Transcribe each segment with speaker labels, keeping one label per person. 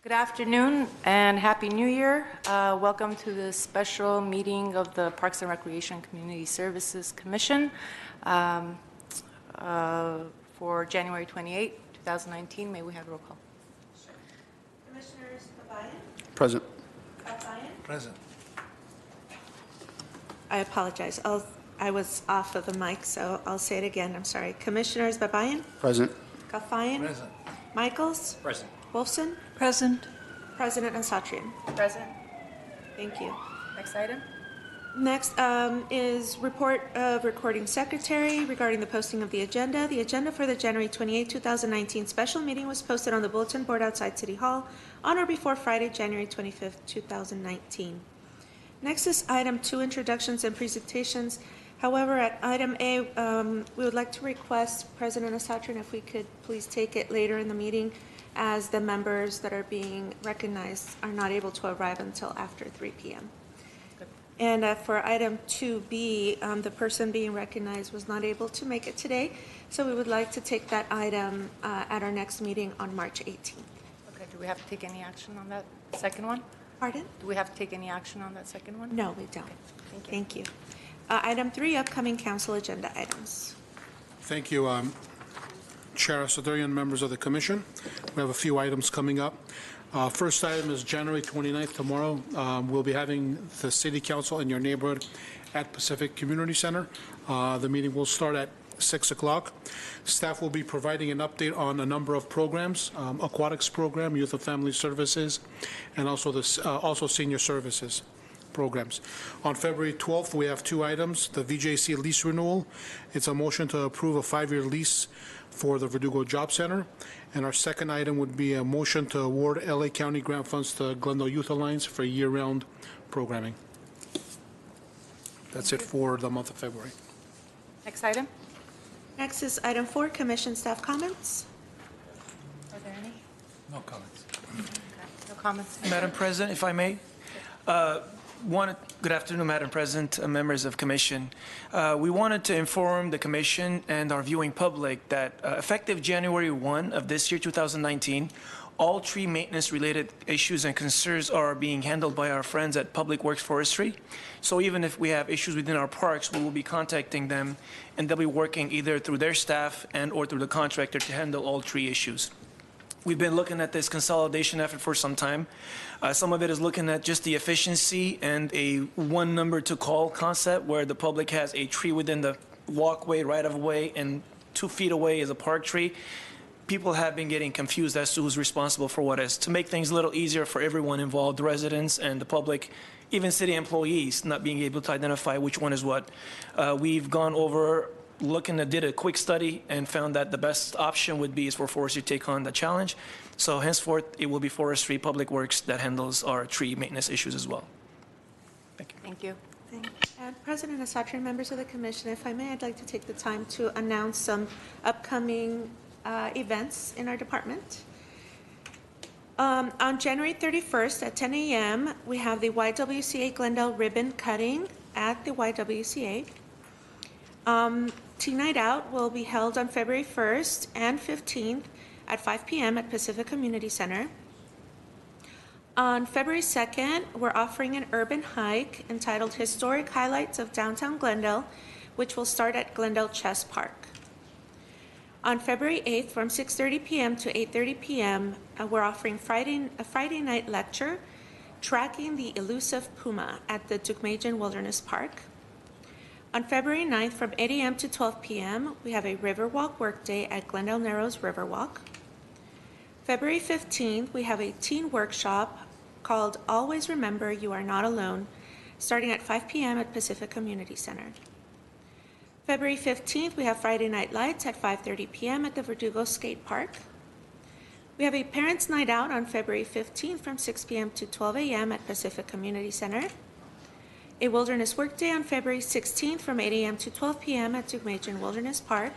Speaker 1: Good afternoon and Happy New Year. Welcome to the special meeting of the Parks and Recreation Community Services Commission for January 28, 2019. May we have a roll call?
Speaker 2: Sure. Commissioners Babayan?
Speaker 3: Present.
Speaker 2: Babayan?
Speaker 3: Present.
Speaker 2: I apologize. I was off of the mic, so I'll say it again. I'm sorry. Commissioners Babayan?
Speaker 3: Present.
Speaker 2: Galfayan?
Speaker 3: Present.
Speaker 2: Michaels?
Speaker 3: Present.
Speaker 2: Wolfson?
Speaker 1: Present.
Speaker 2: President Asatrian?
Speaker 1: Present.
Speaker 2: Thank you.
Speaker 1: Next item.
Speaker 2: Next is report of recording secretary regarding the posting of the agenda. The agenda for the January 28, 2019 special meeting was posted on the bulletin board outside City Hall on or before Friday, January 25th, 2019. Next is item 2, introductions and presentations. However, at item A, we would like to request President Asatrian if we could please take it later in the meeting, as the members that are being recognized are not able to arrive until after 3 p.m.
Speaker 1: Good.
Speaker 2: And for item 2B, the person being recognized was not able to make it today, so we would like to take that item at our next meeting on March 18th.
Speaker 1: Okay, do we have to take any action on that second one?
Speaker 2: Pardon?
Speaker 1: Do we have to take any action on that second one?
Speaker 2: No, we don't.
Speaker 1: Okay,
Speaker 2: Thank you. Item 3, upcoming council agenda items.
Speaker 3: Thank you, Chair Asatrian, members of the Commission. We have a few items coming up. First item is January 29th, tomorrow. We'll be having the City Council in your neighborhood at Pacific Community Center. The meeting will start at 6 o'clock. Staff will be providing an update on a number of programs, aquatics program, youth and family services, and also senior services programs. On February 12th, we have 2 items. The VJC lease renewal. It's a motion to approve a 5-year lease for the Verdugo Job Center. And our second item would be a motion to award LA County grant funds to Glendale Youth Alliance for year-round programming. That's it for the month of February.
Speaker 1: Next item.
Speaker 2: Next is item 4, commission staff comments.
Speaker 1: Are there any?
Speaker 3: No comments.
Speaker 1: Okay. No comments.
Speaker 4: Madam President, if I may. Good afternoon, Madam President, members of Commission. We wanted to inform the Commission and our viewing public that effective January 1 of this year, 2019, all tree maintenance-related issues and concerns are being handled by our friends at Public Works Forestry. So even if we have issues within our parks, we will be contacting them, and they'll be working either through their staff and or through the contractor to handle all tree issues. We've been looking at this consolidation effort for some time. Some of it is looking at just the efficiency and a one number to call concept where the public has a tree within the walkway, right of way, and 2 feet away is a park tree. People have been getting confused as to who's responsible for what is. To make things a little easier for everyone involved, the residents and the public, even city employees not being able to identify which one is what. We've gone over did a quick study and found that the best option would be is for forestry to take on the challenge. So henceforth, it will be Forestry Public Works that handles our tree maintenance issues as well. Thank you.
Speaker 1: Thank you.
Speaker 2: Thank you. And President Asatrian, members of the Commission, if I may, I'd like to take the time to announce some upcoming events in our department. On January 31st at 10 a.m., we have the YWCA Glendale ribbon cutting at the YWCA. Tea Night Out will be held on February 1st and 15th at 5 p.m. at Pacific Community Center. On February 2nd, we're offering an urban hike entitled Historic Highlights of Downtown Glendale, which will start at Glendale Chess Park. On February 8th, from 6:30 p.m. to 8:30 p.m., we're offering a Friday night lecture, Tracking the Elusive Puma at the Tukmajan Wilderness Park. On February 9th, from 8 a.m. to 12 p.m., we have a Riverwalk workday at Glendale Narrows Riverwalk. February 15th, we have a teen workshop called Always Remember You Are Not Alone, starting at 5 p.m. at Pacific Community Center. February 15th, we have Friday Night Lights at 5:30 p.m. at the Verdugo Skate Park. We have a Parents' Night Out on February 15th from 6 p.m. to 12 a.m. at Pacific Community Center. A Wilderness Workday on February 16th from 8 a.m. to 12 p.m. at Tukmajan Wilderness Park.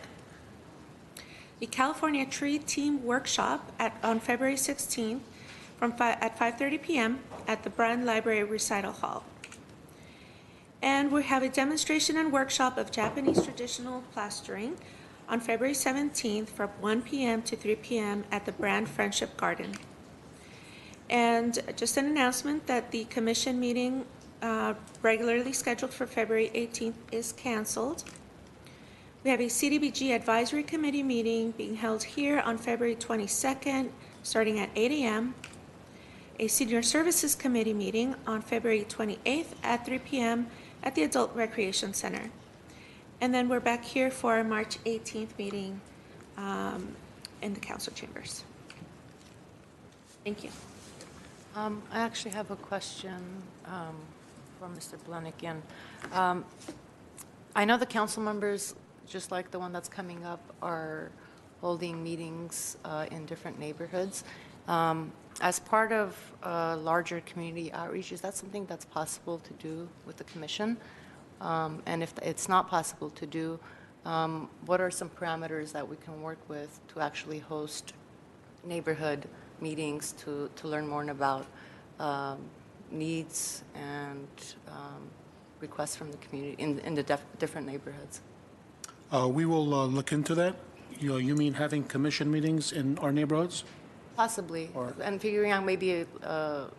Speaker 2: The California Tree Team Workshop on February 16th at 5:30 p.m. at the Brand Library Recital Hall. And we have a demonstration and workshop of Japanese traditional plastering on February 17th from 1 p.m. to 3 p.m. at the Brand Friendship Garden. And just an announcement that the commission meeting regularly scheduled for February 18th is canceled. We have a CDBG Advisory Committee meeting being held here on February 22nd, starting at 8 a.m. A Senior Services Committee meeting on February 28th at 3 p.m. at the Adult Recreation Center. And then we're back here for our March 18th meeting in the council chambers. Thank you.
Speaker 1: I actually have a question for Mr. Blunick. I know the council members, just like the one that's coming up, are holding meetings in different neighborhoods. As part of larger community outreach, is that something that's possible to do with the commission? And if it's not possible to do, what are some parameters that we can work with to actually host neighborhood meetings to learn more about needs and requests from the community in the different neighborhoods?
Speaker 3: We will look into that. You mean having commission meetings in our neighborhoods?
Speaker 1: Possibly, and figuring out maybe a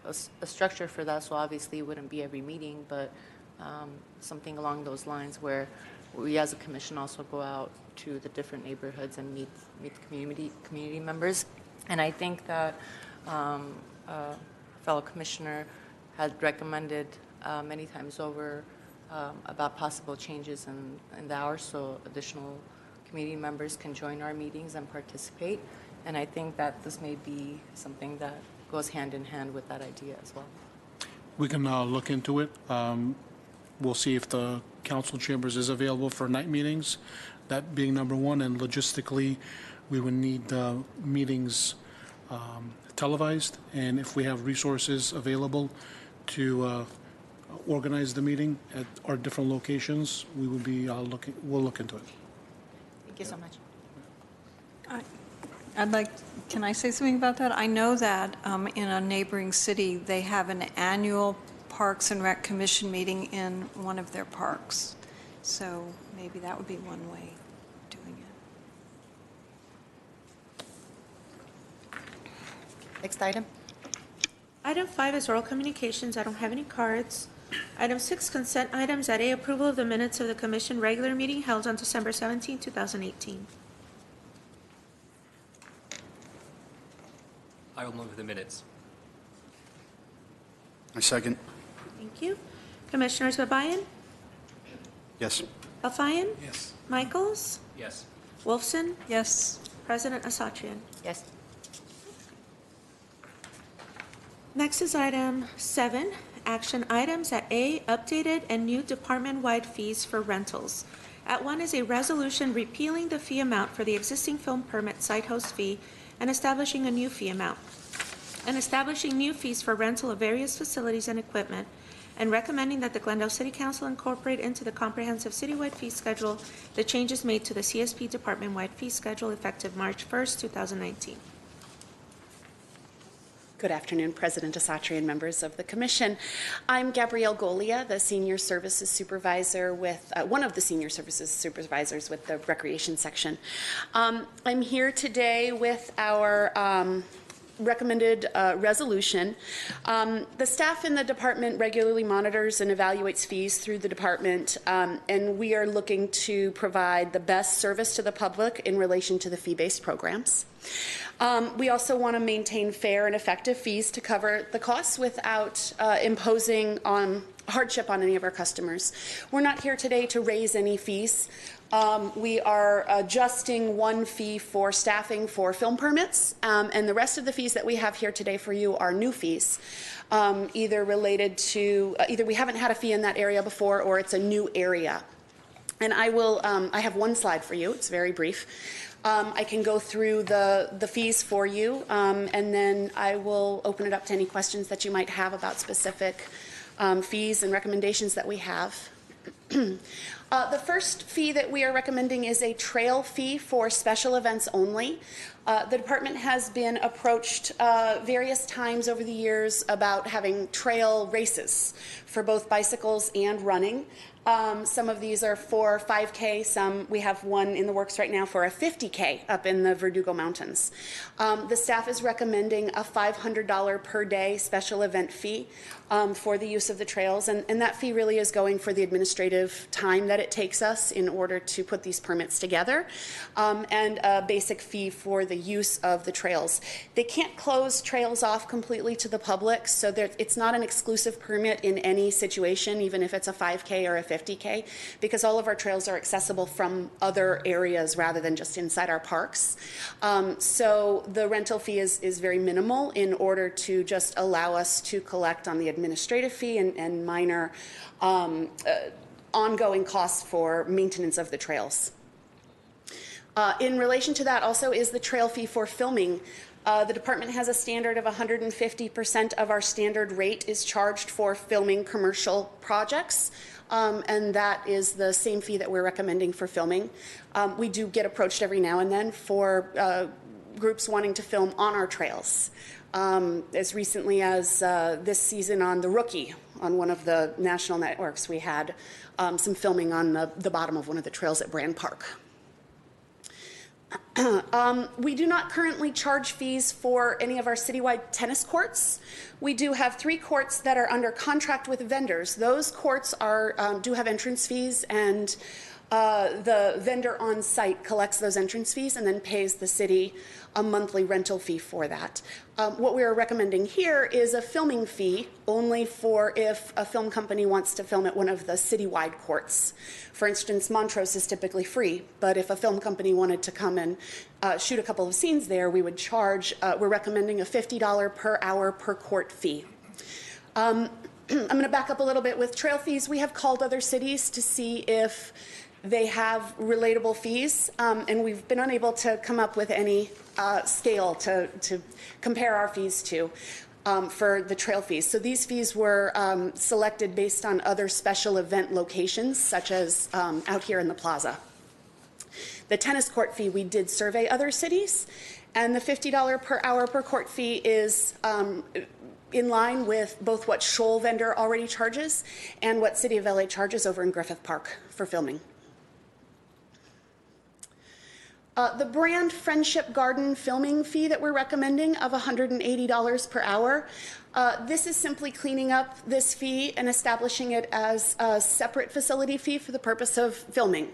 Speaker 1: structure for that, so obviously it wouldn't be every meeting, but something along those lines where we as a commission also go out to the different neighborhoods and meet the community members. And I think that a fellow commissioner had recommended many times over about possible changes in the hours, so additional community members can join our meetings and participate. And I think that this may be something that goes hand in hand with that idea as well.
Speaker 3: We can look into it. We'll see if the council chambers is available for night meetings, that being number one. And logistically, we would need meetings televised. And if we have resources available to organize the meeting at our different locations, we will be we'll look into it.
Speaker 1: Thank you so much.
Speaker 5: Can I say something about that? I know that in a neighboring city, they have an annual Parks and Rec Commission meeting in one of their parks. So maybe that would be one way of doing it.
Speaker 1: Next item.
Speaker 2: Item 5 is oral communications. I don't have any cards. Item 6, consent items. At A, approval of the minutes of the commission regular meeting held on December 17, 2018.
Speaker 6: I will move the minutes.
Speaker 7: I second.
Speaker 2: Thank you. Commissioners Babayan?
Speaker 7: Yes.
Speaker 2: Alfayan?
Speaker 6: Yes.
Speaker 2: Michaels?
Speaker 6: Yes.
Speaker 2: Wolfson?
Speaker 5: Yes.
Speaker 2: President Asatrian?
Speaker 1: Yes.
Speaker 2: Next is item 7, action items. At A, updated and new department-wide fees for rentals. At 1 is a resolution repealing the fee amount for the existing film permit site host fee and establishing a new fee amount, and establishing new fees for rental of various facilities and equipment, and recommending that the Glendale City Council incorporate into the comprehensive citywide fee schedule the changes made to the CSP department-wide fee schedule effective March 1st, 2019.
Speaker 8: Good afternoon, President Asatrian, members of the Commission. I'm Gabrielle Golia, the Senior Services Supervisor with, one of the Senior Services Supervisors with the Recreation Section. I'm here today with our recommended resolution. The staff in the department regularly monitors and evaluates fees through the department, and we are looking to provide the best service to the public in relation to the fee-based programs. We also want to maintain fair and effective fees to cover the costs without imposing hardship on any of our customers. We're not here today to raise any fees. We are adjusting one fee for staffing for film permits, and the rest of the fees that we have here today for you are new fees, either related to, either we haven't had a fee in that area before or it's a new area. And I have one slide for you. It's very brief. I can go through the fees for you, and then I will open it up to any questions that you might have about specific fees and recommendations that we have. The first fee that we are recommending is a trail fee for special events only. The department has been approached various times over the years about having trail races for both bicycles and running. Some of these are for 5K, we have one in the works right now for a 50K up in the Verdugo Mountains. The staff is recommending a $500 per day special event fee for the use of the trails, and that fee really is going for the administrative time that it takes us in order to put these permits together, and a basic fee for the use of the trails. They can't close trails off completely to the public, so it's not an exclusive permit in any situation, even if it's a 5K or a 50K, because all of our trails are accessible from other areas rather than just inside our parks. So the rental fee is very minimal in order to just allow us to collect on the administrative fee and minor ongoing costs for maintenance of the trails. In relation to that also is the trail fee for filming. The department has a standard of 150% of our standard rate is charged for filming commercial projects, and that is the same fee that we're recommending for filming. We do get approached every now and then for groups wanting to film on our trails. As recently as this season on The Rookie, on one of the national networks, we had some filming on the bottom of one of the trails at Brand Park. We do not currently charge fees for any of our citywide tennis courts. We do have 3 courts that are under contract with vendors. Those courts do have entrance fees, and the vendor on site collects those entrance fees and then pays the city a monthly rental fee for that. What we are recommending here is a filming fee only for if a film company wants to film at one of the citywide courts. For instance, Montrose is typically free, but if a film company wanted to come and shoot a couple of scenes there, we would charge, we're recommending a $50 per hour per court fee. I'm going to back up a little bit with trail fees. We have called other cities to see if they have relatable fees, and we've been unable to come up with any scale to compare our fees to for the trail fees. So these fees were selected based on other special event locations, such as out here in the plaza. The tennis court fee, we did survey other cities, and the $50 per hour per court fee is in line with both what Shoal vendor already charges and what City of LA charges over in Griffith Park for filming. The Brand Friendship Garden filming fee that we're recommending of $180 per hour, this is simply cleaning up this fee and establishing it as a separate facility fee for the purpose of filming.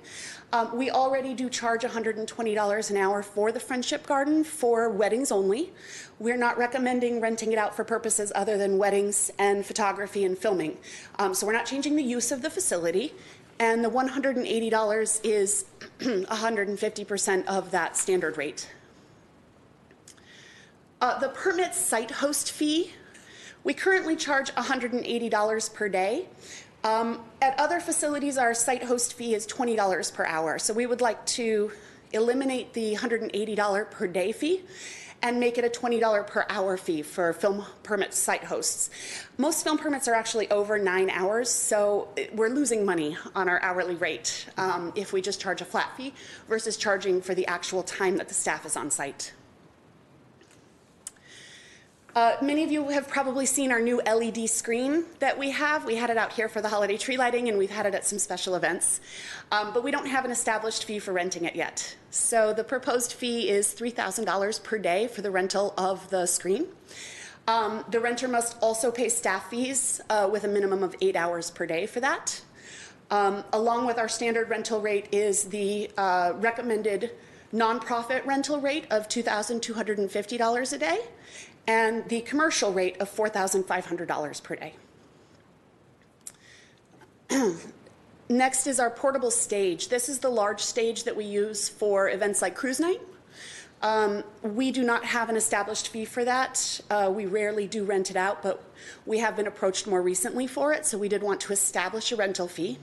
Speaker 8: We already do charge $120 an hour for the Friendship Garden for weddings only. We're not recommending renting it out for purposes other than weddings and photography and filming. So we're not changing the use of the facility. And the $180 is 150% of that standard rate. The permit site host fee, we currently charge $180 per day. At other facilities, our site host fee is $20 per hour. So we would like to eliminate the $180 per day fee and make it a $20 per hour fee for film permit site hosts. Most film permits are actually over 9 hours, so we're losing money on our hourly rate if we just charge a flat fee versus charging for the actual time that the staff is on site. Many of you have probably seen our new LED screen that we have. We had it out here for the holiday tree lighting, and we've had it at some special events. But we don't have an established fee for renting it yet. So the proposed fee is $3,000 per day for the rental of the screen. The renter must also pay staff fees with a minimum of 8 hours per day for that. Along with our standard rental rate is the recommended nonprofit rental rate of $2,250 a day, and the commercial rate of $4,500 per day. Next is our portable stage. This is the large stage that we use for events like cruise night. We do not have an established fee for that. We rarely do rent it out, but we have been approached more recently for it, so we did want to establish a rental fee.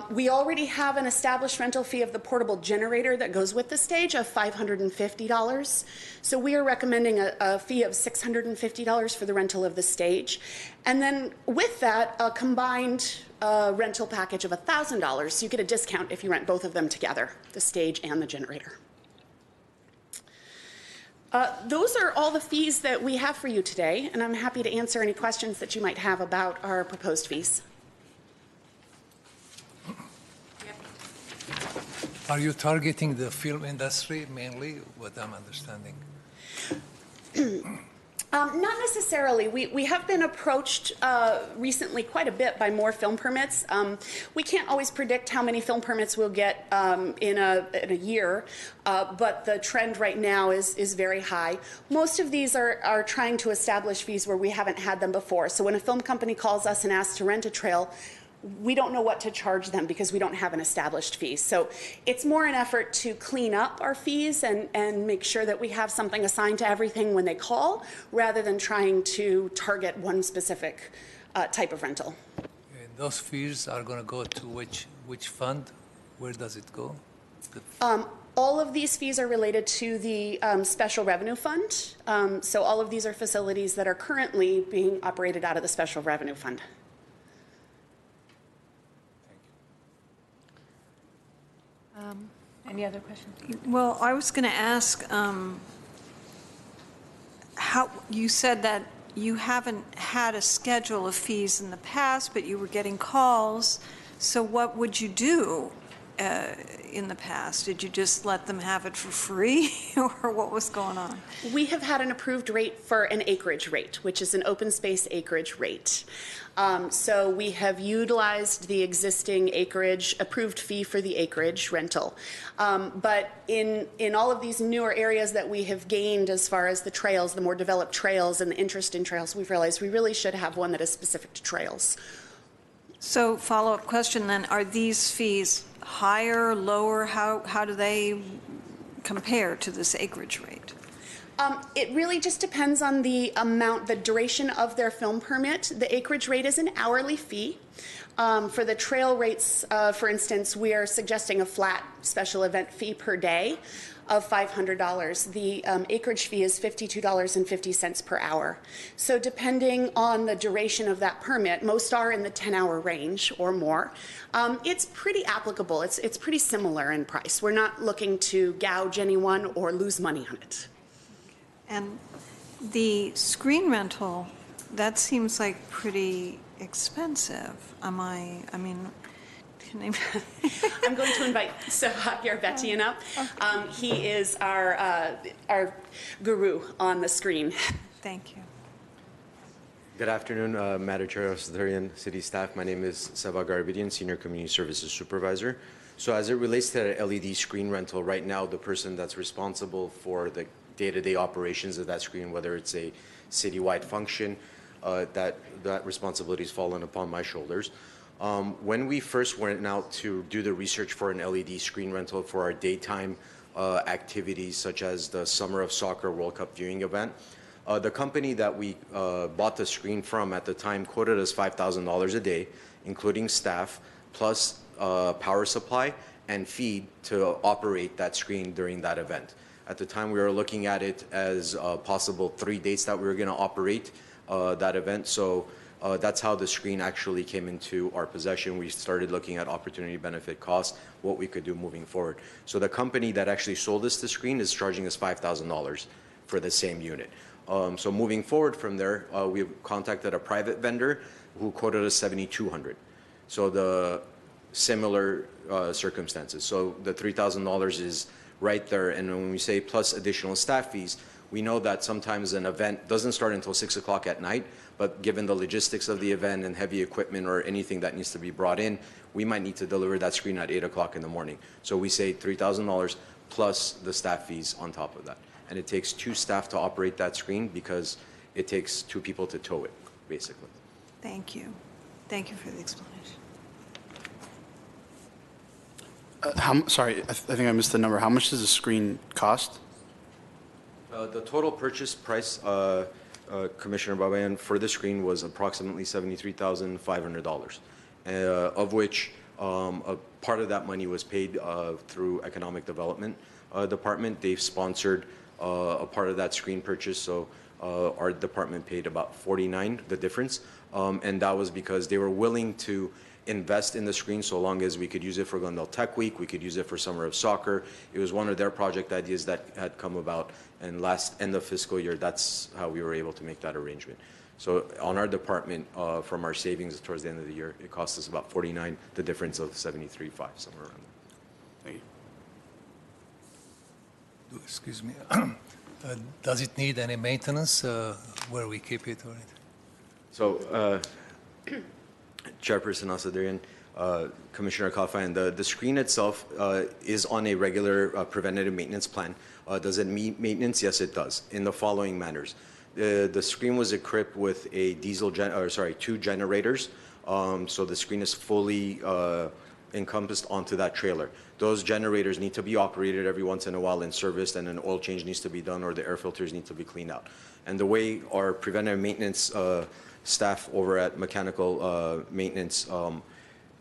Speaker 8: We already have an established rental fee of the portable generator that goes with the stage of $550. So we are recommending a fee of $650 for the rental of the stage. And then with that, a combined a rental package of $1,000. You get a discount if you rent both of them together, the stage and the generator. Those are all the fees that we have for you today, and I'm happy to answer any questions that you might have about our proposed fees.
Speaker 6: Are you targeting the industry mainly, what I'm understanding?
Speaker 8: Not necessarily. We have been approached recently quite a bit by more film permits. We can't always predict how many film permits we'll get in a year, but the trend right now is very high. Most of these are trying to establish fees where we haven't had them before. So when a film company calls us and asks to rent a trail, we don't know what to charge them because we don't have an established fee. So it's more an effort to clean up our fees and make sure that we have something assigned to everything when they call, rather than trying to target one specific type of rental.
Speaker 6: And those fees are going to go to which fund? Where does it go?
Speaker 8: All of these fees are related to the Special Revenue Fund. So all of these are facilities that are currently being operated out of the Special Revenue Fund.
Speaker 2: Any other questions?
Speaker 5: Well, I was going to ask, how, you said that you haven't had a schedule of fees in the past, but you were getting calls. So what would you do in the past? Did you just let them have it for free, or what was going on?
Speaker 8: We have had an approved rate for an acreage rate, which is an open space acreage rate. So we have utilized the existing acreage, approved fee for the acreage rental. But in all of these newer areas that we have gained as far as the trails, the more developed trails and the interest in trails, we've realized we really should have one that is specific to trails.
Speaker 5: So follow-up question then, are these fees higher, lower? How do they compare to this acreage rate?
Speaker 8: It really just depends on the amount, the duration of their film permit. The acreage rate is an hourly fee. For the trail rates, for instance, we are suggesting a flat special event fee per day of $500. The acreage fee is $52.50 per hour. So depending on the duration of that permit, most are in the 10-hour range or more. It's pretty applicable. It's pretty similar in price. We're not looking to gouge anyone or lose money on it.
Speaker 5: And the screen rental, that seems like pretty expensive. I mean, can I?
Speaker 8: I'm going to invite Javier Betian up. He is our guru on the screen.
Speaker 5: Thank you.
Speaker 9: Good afternoon, Madam Chair, Secretarian, City staff. My name is Seva Garbidian, Senior Community Services Supervisor. So as it relates to the LED screen rental, right now the person that's responsible for the day-to-day operations of that screen, whether it's a citywide function, that responsibility is fallen upon my shoulders. When we first went out to do the research for an LED screen rental for our daytime activities, such as the Summer of Soccer World Cup viewing event, the company that we bought the screen from at the time quoted us $5,000 a day, including staff, plus power supply and feed to operate that screen during that event. At the time, we were looking at it as possible 3 dates that we were going to operate that event. So that's how the screen actually came into our possession. We started looking at opportunity, benefit, cost, what we could do moving forward. So the company that actually sold us the screen is charging us $5,000 for the same unit. So moving forward from there, we contacted a private vendor who quoted us $7,200. So the similar circumstances. So the $3,000 is right there. And when we say plus additional staff fees, we know that sometimes an event doesn't start until 6 o'clock at night, but given the logistics of the event and heavy equipment or anything that needs to be brought in, we might need to deliver that screen at 8 o'clock in the morning. So we say $3,000 plus the staff fees on top of that. And it takes 2 staff to operate that screen because it takes 2 people to tow it, basically.
Speaker 5: Thank you. Thank you for the explanation.
Speaker 7: Sorry, I think I missed the number. How much does the screen cost?
Speaker 9: The total purchase price, Commissioner Babayan, for the screen was approximately $73,500, of which a part of that money was paid through Economic Development Department. They've sponsored a part of that screen purchase, so our department paid about $49, the difference, and that was because they were willing to invest in the screen so long as we could use it for Glendale Tech Week, we could use it for Summer of Soccer. It was one of their project ideas that had come about, and last end of fiscal year, that's how we were able to make that arrangement. So on our department, from our savings towards the end of the year, it cost us about 49, the difference of 73.5, somewhere around there.
Speaker 7: Thank you.
Speaker 6: Excuse me. Does it need any maintenance where we keep it or anything?
Speaker 9: So, Chairperson Asadarian, Commissioner Kalfayan, the screen itself is on a regular preventative maintenance plan. Does it need maintenance? Yes, it does, in the following manners. The screen was equipped with a two generators, so the screen is fully encompassed onto that trailer. Those generators need to be operated every once in a while and serviced, and an oil change needs to be done or the air filters need to be cleaned out. And the way our preventive maintenance staff over at mechanical maintenance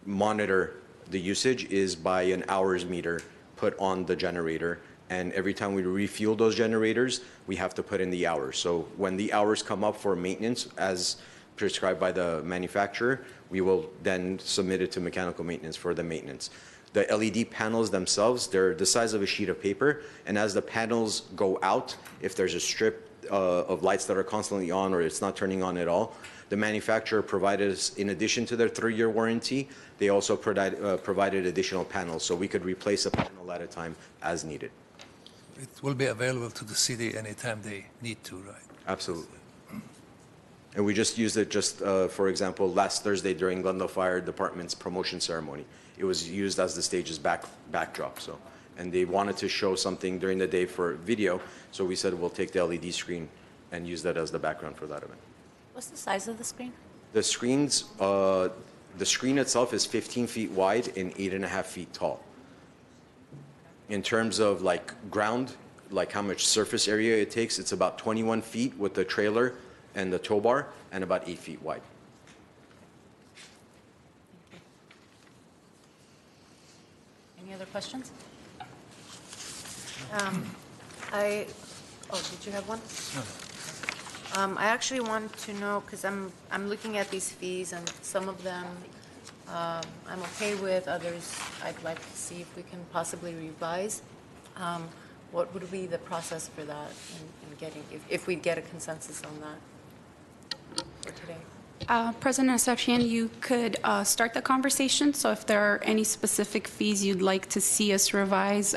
Speaker 9: monitor the usage is by an hours meter put on the generator, and every time we refuel those generators, we have to put in the hours. So when the hours come up for maintenance, as prescribed by the manufacturer, we will then submit it to mechanical maintenance for the maintenance. The LED panels themselves, they're the size of a sheet of paper, and as the panels go out, if there's a strip of lights that are constantly on or it's not turning on at all, the manufacturer provided us, in addition to their 3-year warranty, they also provided additional panels, so we could replace a panel at a time as needed.
Speaker 6: It will be available to the city anytime they need to, right?
Speaker 9: Absolutely. And we just used it for example, last Thursday during Glendale Fire Department's promotion ceremony. It was used as the stage's backdrop, so. And they wanted to show something during the day for video, so we said we'll take the LED screen and use that as the background for that event.
Speaker 1: What's the size of the screen?
Speaker 9: The screen itself is 15 feet wide and 8.5 feet tall. In terms of like ground, like how much surface area it takes, it's about 21 feet with the trailer and the tow bar, and about 8 feet wide.
Speaker 1: Any other questions? Did you have one? I actually want to know, because I'm looking at these fees, and some of them I'm okay with, others I'd like to see if we can possibly revise. What would be the process for that in getting, if we get a consensus on that for today?
Speaker 10: President Asatrian, you could start the conversation. So if there are any specific fees you'd like to see us revise,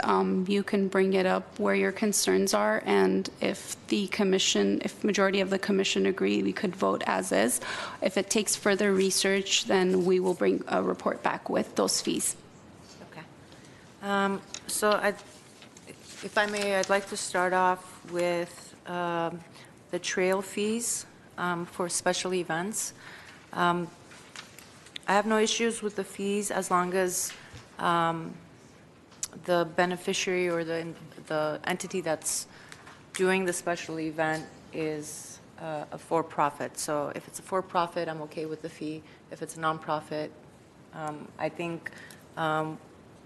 Speaker 10: you can bring it up where your concerns are. And if the commission, if majority of the commission agree, we could vote as is. If it takes further research, then we will bring a report back with those fees.
Speaker 1: Okay. So if I may, I'd like to start off with the trail fees for special events. I have no issues with the fees as long as the beneficiary or the entity that's doing the special event is a for-profit. So if it's a for-profit, I'm okay with the fee. If it's a nonprofit, I think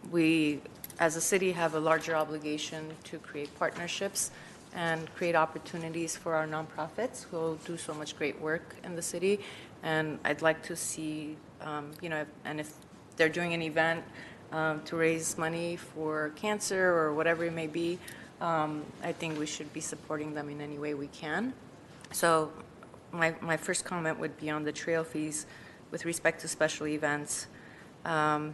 Speaker 1: we, as a city, have a larger obligation to create partnerships and create opportunities for our nonprofits who do so much great work in the city. And I'd like to see, if they're doing an event to raise money for cancer or whatever it may be, I think we should be supporting them in any way we can. So my first comment would be on the trail fees with respect to special events. I'll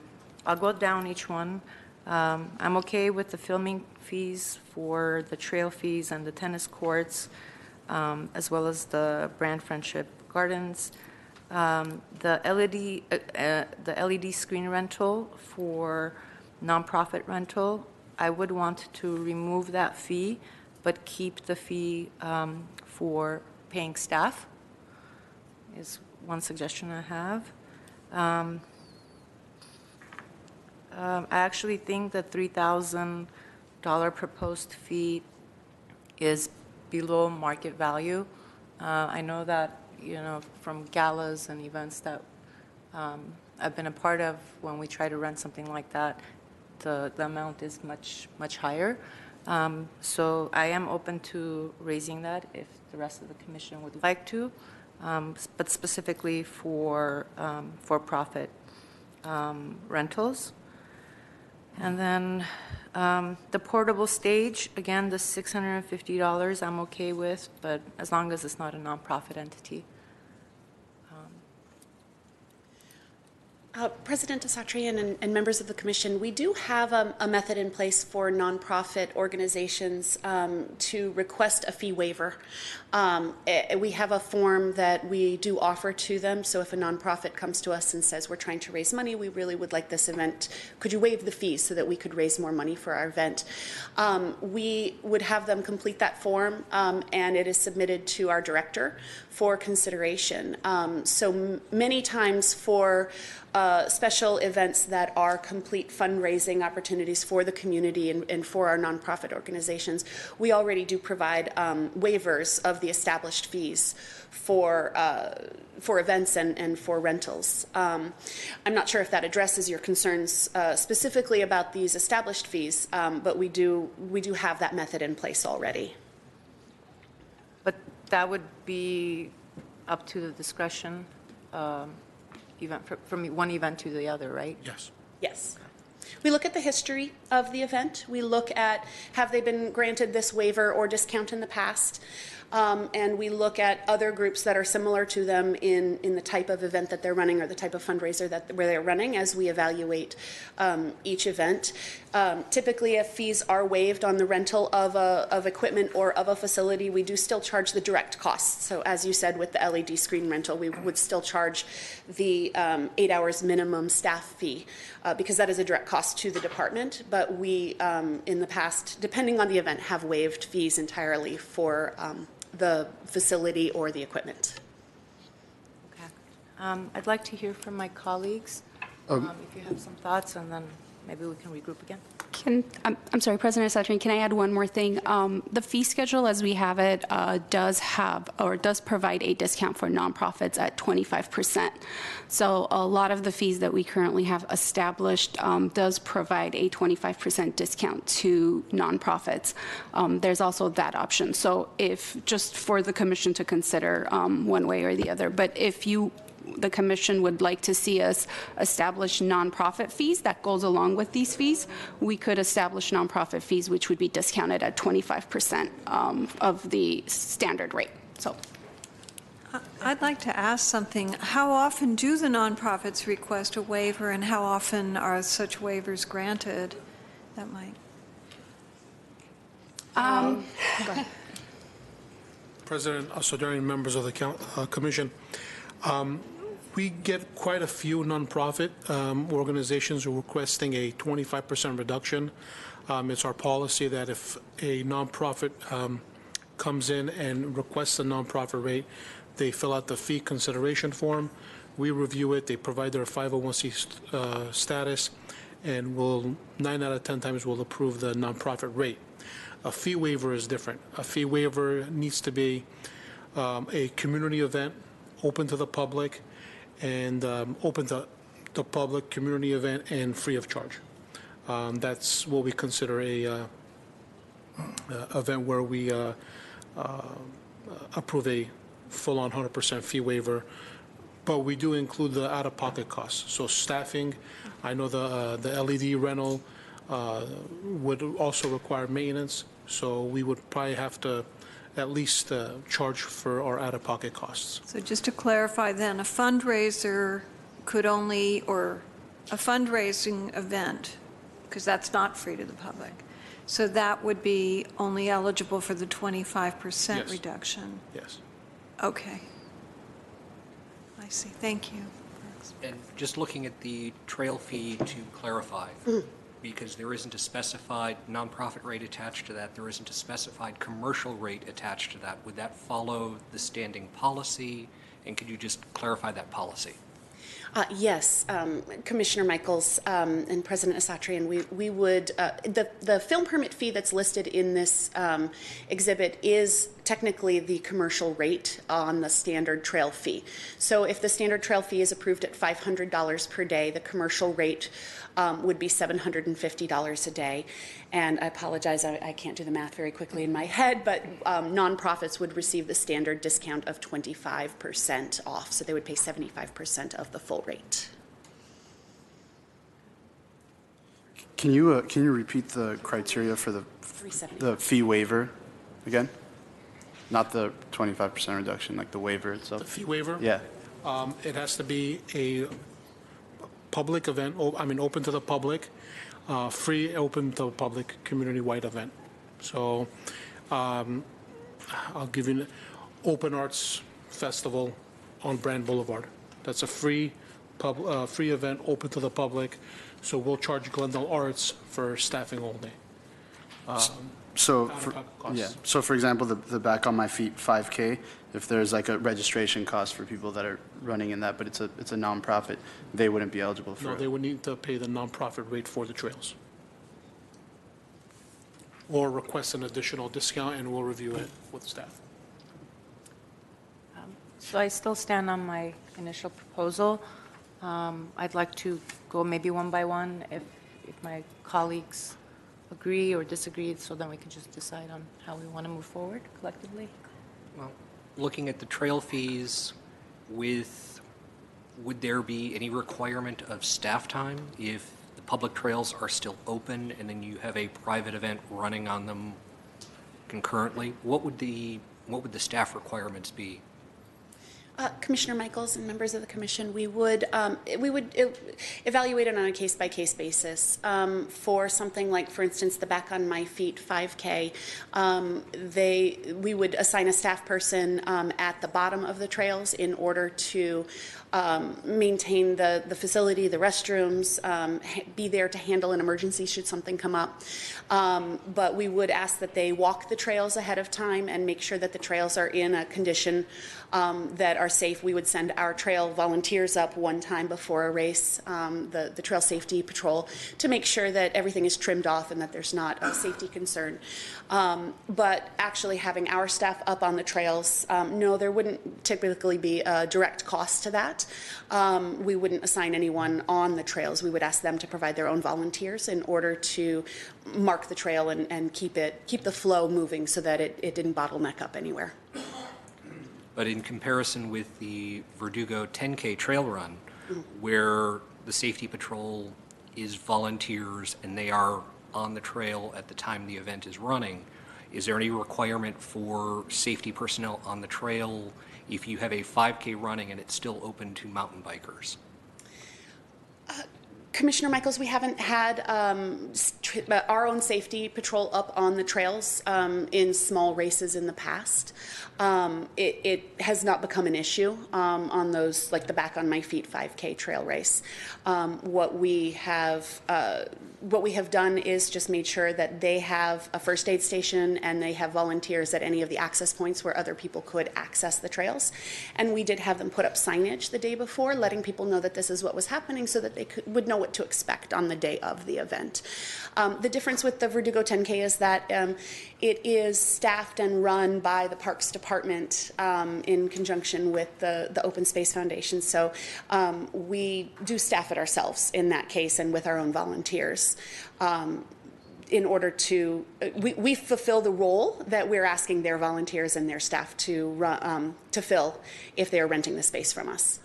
Speaker 1: go down each one. I'm okay with the filming fees for the trail fees and the tennis courts, as well as the Brand Friendship Gardens. The LED screen rental for nonprofit rental, I would want to remove that fee, but keep the fee for paying staff, is one suggestion I have. I actually think the $3,000 proposed fee is below market value. I know that, from galas and events that I've been a part of, when we try to run something like that, the amount is much, much higher. So I am open to raising that if the rest of the commission would like to, but specifically for profit. rentals. And then the portable stage, again, the $650 I'm okay with, but as long as it's not a nonprofit entity.
Speaker 8: President Desatrian and members of the commission, we do have a method in place for nonprofit organizations to request a fee waiver. We have a form that we do offer to them, so if a nonprofit comes to us and says, we're trying to raise money, we really would like this event, could you waive the fees so that we could raise more money for our event? We would have them complete that form, and it is submitted to our director for consideration. So many times for special events that are complete fundraising opportunities for the community and for our nonprofit organizations, we already do provide waivers of the established fees for events and for rentals. I'm not sure if that addresses your concerns specifically about these established fees, but we do have that method in place already.
Speaker 1: But that would be up to the discretion, event from one event to the other, right?
Speaker 3: Yes.
Speaker 8: Yes. We look at the history of the event. We look at, have they been granted this waiver or discount in the past? And we look at other groups that are similar to them in the type of event that they're running or the type of fundraiser where they're running as we evaluate each event. Typically, if fees are waived on the rental of equipment or of a facility, we do still charge the direct costs. So as you said, with the LED screen rental, we would still charge the 8 hours minimum staff fee because that is a direct cost to the department. But we, in the past, depending on the event, have waived fees entirely for the facility or the equipment.
Speaker 1: Okay. I'd like to hear from my colleagues, if you have some thoughts, and then maybe we can regroup again.
Speaker 10: I'm sorry, President Satrian, can I add one more thing? The fee schedule as we have it does provide a discount for nonprofits at 25%. So a lot of the fees that we currently have established does provide a 25% discount to nonprofits. There's also that option. So if just for the commission to consider one way or the other, but if the commission would like to see us establish nonprofit fees that goes along with these fees, we could establish nonprofit fees which would be discounted at 25% of the standard rate. So
Speaker 5: I'd like to ask something. How often do the nonprofits request a waiver, and how often are such waivers granted? That might.
Speaker 1: Go ahead.
Speaker 3: President Asodarian, members of the commission, we get quite a few nonprofit organizations who are requesting a 25% reduction. It's our policy that if a nonprofit comes in and requests a nonprofit rate, they fill out the fee consideration form. We review it. They provide their 501c status, and 9 out of 10 times we'll approve the nonprofit rate. A fee waiver is different. A fee waiver needs to be a community event, open to the public, and open to the public, community event, and free of charge. That's what we consider a event where we approve a full-on 100% fee waiver, but we do include the out-of-pocket costs. So staffing, I know the LED rental would also require maintenance, so we would probably have to at least charge for our out-of-pocket costs.
Speaker 5: So just to clarify then, a fundraiser could only, or a fundraising event, because that's not free to the public, so that would be only eligible for the 25%
Speaker 3: Yes.
Speaker 5: reduction?
Speaker 3: Yes.
Speaker 5: Okay. I see. Thank you.
Speaker 11: And just looking at the trail fee to clarify, because there isn't a specified nonprofit rate attached to that, there isn't a specified commercial rate attached to that. Would that follow the standing policy? And could you just clarify that policy?
Speaker 8: Yes, Commissioner Michaels and President Asatrian, we would, the film permit fee that's listed in this exhibit is technically the commercial rate on the standard trail fee. So if the standard trail fee is approved at $500 per day, the commercial rate would be $750 a day. And I apologize, I can't do the math very quickly in my head, but nonprofits would receive the standard discount of 25% off. So they would pay 75% of the full rate.
Speaker 7: Can you repeat the criteria for the
Speaker 8: 370.
Speaker 7: fee waiver again? Not the 25% reduction, like the waiver
Speaker 3: The
Speaker 7: itself?
Speaker 3: fee waiver?
Speaker 7: Yeah.
Speaker 3: It has to be a public event, open to the public, free, open to the public, community-wide event. So I'll give you an Open Arts Festival on Brand Boulevard. That's a free event, open to the public. So we'll charge Glendale Arts for staffing all day.
Speaker 7: So,
Speaker 3: Out-of-pocket costs.
Speaker 7: yeah, so for example, the Back on My Feet 5K, if there's like a registration cost for people that are running in that, but it's a nonprofit, they wouldn't be eligible for
Speaker 3: No,
Speaker 7: it.
Speaker 3: they would need to pay the nonprofit rate for the trails. Or request an additional discount, and we'll review it with staff.
Speaker 1: So I still stand on my initial proposal. I'd like to go maybe one by one if my colleagues agree or disagree, so then we can just decide on how we want to move forward collectively.
Speaker 11: Well, looking at the trail fees, would there be any requirement of staff time if the public trails are still open and then you have a private event running on them concurrently? What would the staff requirements be?
Speaker 8: Commissioner Michaels and members of the commission, we would evaluate it on a case-by-case basis. For something like, for instance, the Back on My Feet 5K, we would assign a staff person at the bottom of the trails in order to maintain the facility, the restrooms, be there to handle an emergency should something come up. But we would ask that they walk the trails ahead of time and make sure that the trails are in a condition that are safe. We would send our trail volunteers up one time before a race, the Trail Safety Patrol, to make sure that everything is trimmed off and that there's not a safety concern. But actually having our staff up on the trails, no, there wouldn't typically be a direct cost to that. We wouldn't assign anyone on the trails. We would ask them to provide their own volunteers in order to mark the trail and keep the flow moving so that it didn't bottleneck up anywhere.
Speaker 11: But in comparison with the Verdugo 10K trail run, where the safety patrol is volunteers and they are on the trail at the time the event is running, is there any requirement for safety personnel on the trail if you have a 5K running and it's still open to mountain bikers?
Speaker 8: Commissioner Michaels, we haven't had our own safety patrol up on the trails in small races in the past. It has not become an issue on those, like the Back on My Feet 5K trail race. What we have done is just made sure that they have a first aid station and they have volunteers at any of the access points where other people could access the trails. And we did have them put up signage the day before, letting people know that this is what was happening so that they would know what to expect on the day of the event. The difference with the Verdugo 10K is that it is staffed and run by the Parks Department in conjunction with the Open Space Foundation. So we do staff it ourselves in that case and with our own volunteers. In order to, we fulfill the role that we're asking their volunteers and their staff to fill if they are renting the space from us.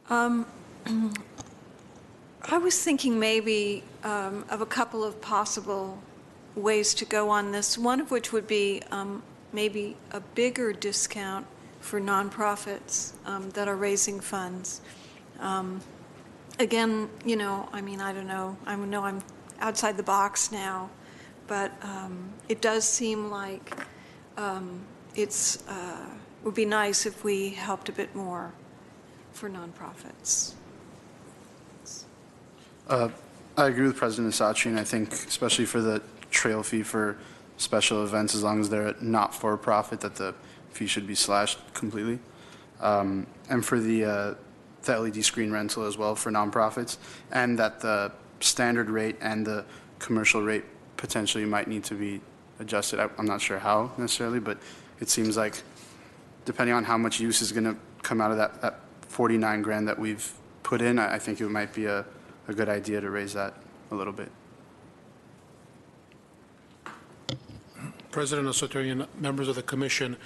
Speaker 5: I was thinking maybe of a couple of possible ways to go on this, one of which would be maybe a bigger discount for nonprofits that are raising funds. Again, I don't know. I know I'm outside the box now, but it does seem like it would be nice if we helped a bit more for nonprofits.
Speaker 7: I agree with President Asatri, and I think especially for the trail fee for special events, as long as they're not-for-profit, that the fee should be slashed completely. And for the LED screen rental as well for nonprofits, and that the standard rate and the commercial rate potentially might need to be adjusted. I'm not sure how necessarily, but it seems like depending on how much use is going to come out of that 49 grand that we've put in, I think it might be a good idea to raise that a little bit.
Speaker 3: President Asatri and members of the commission,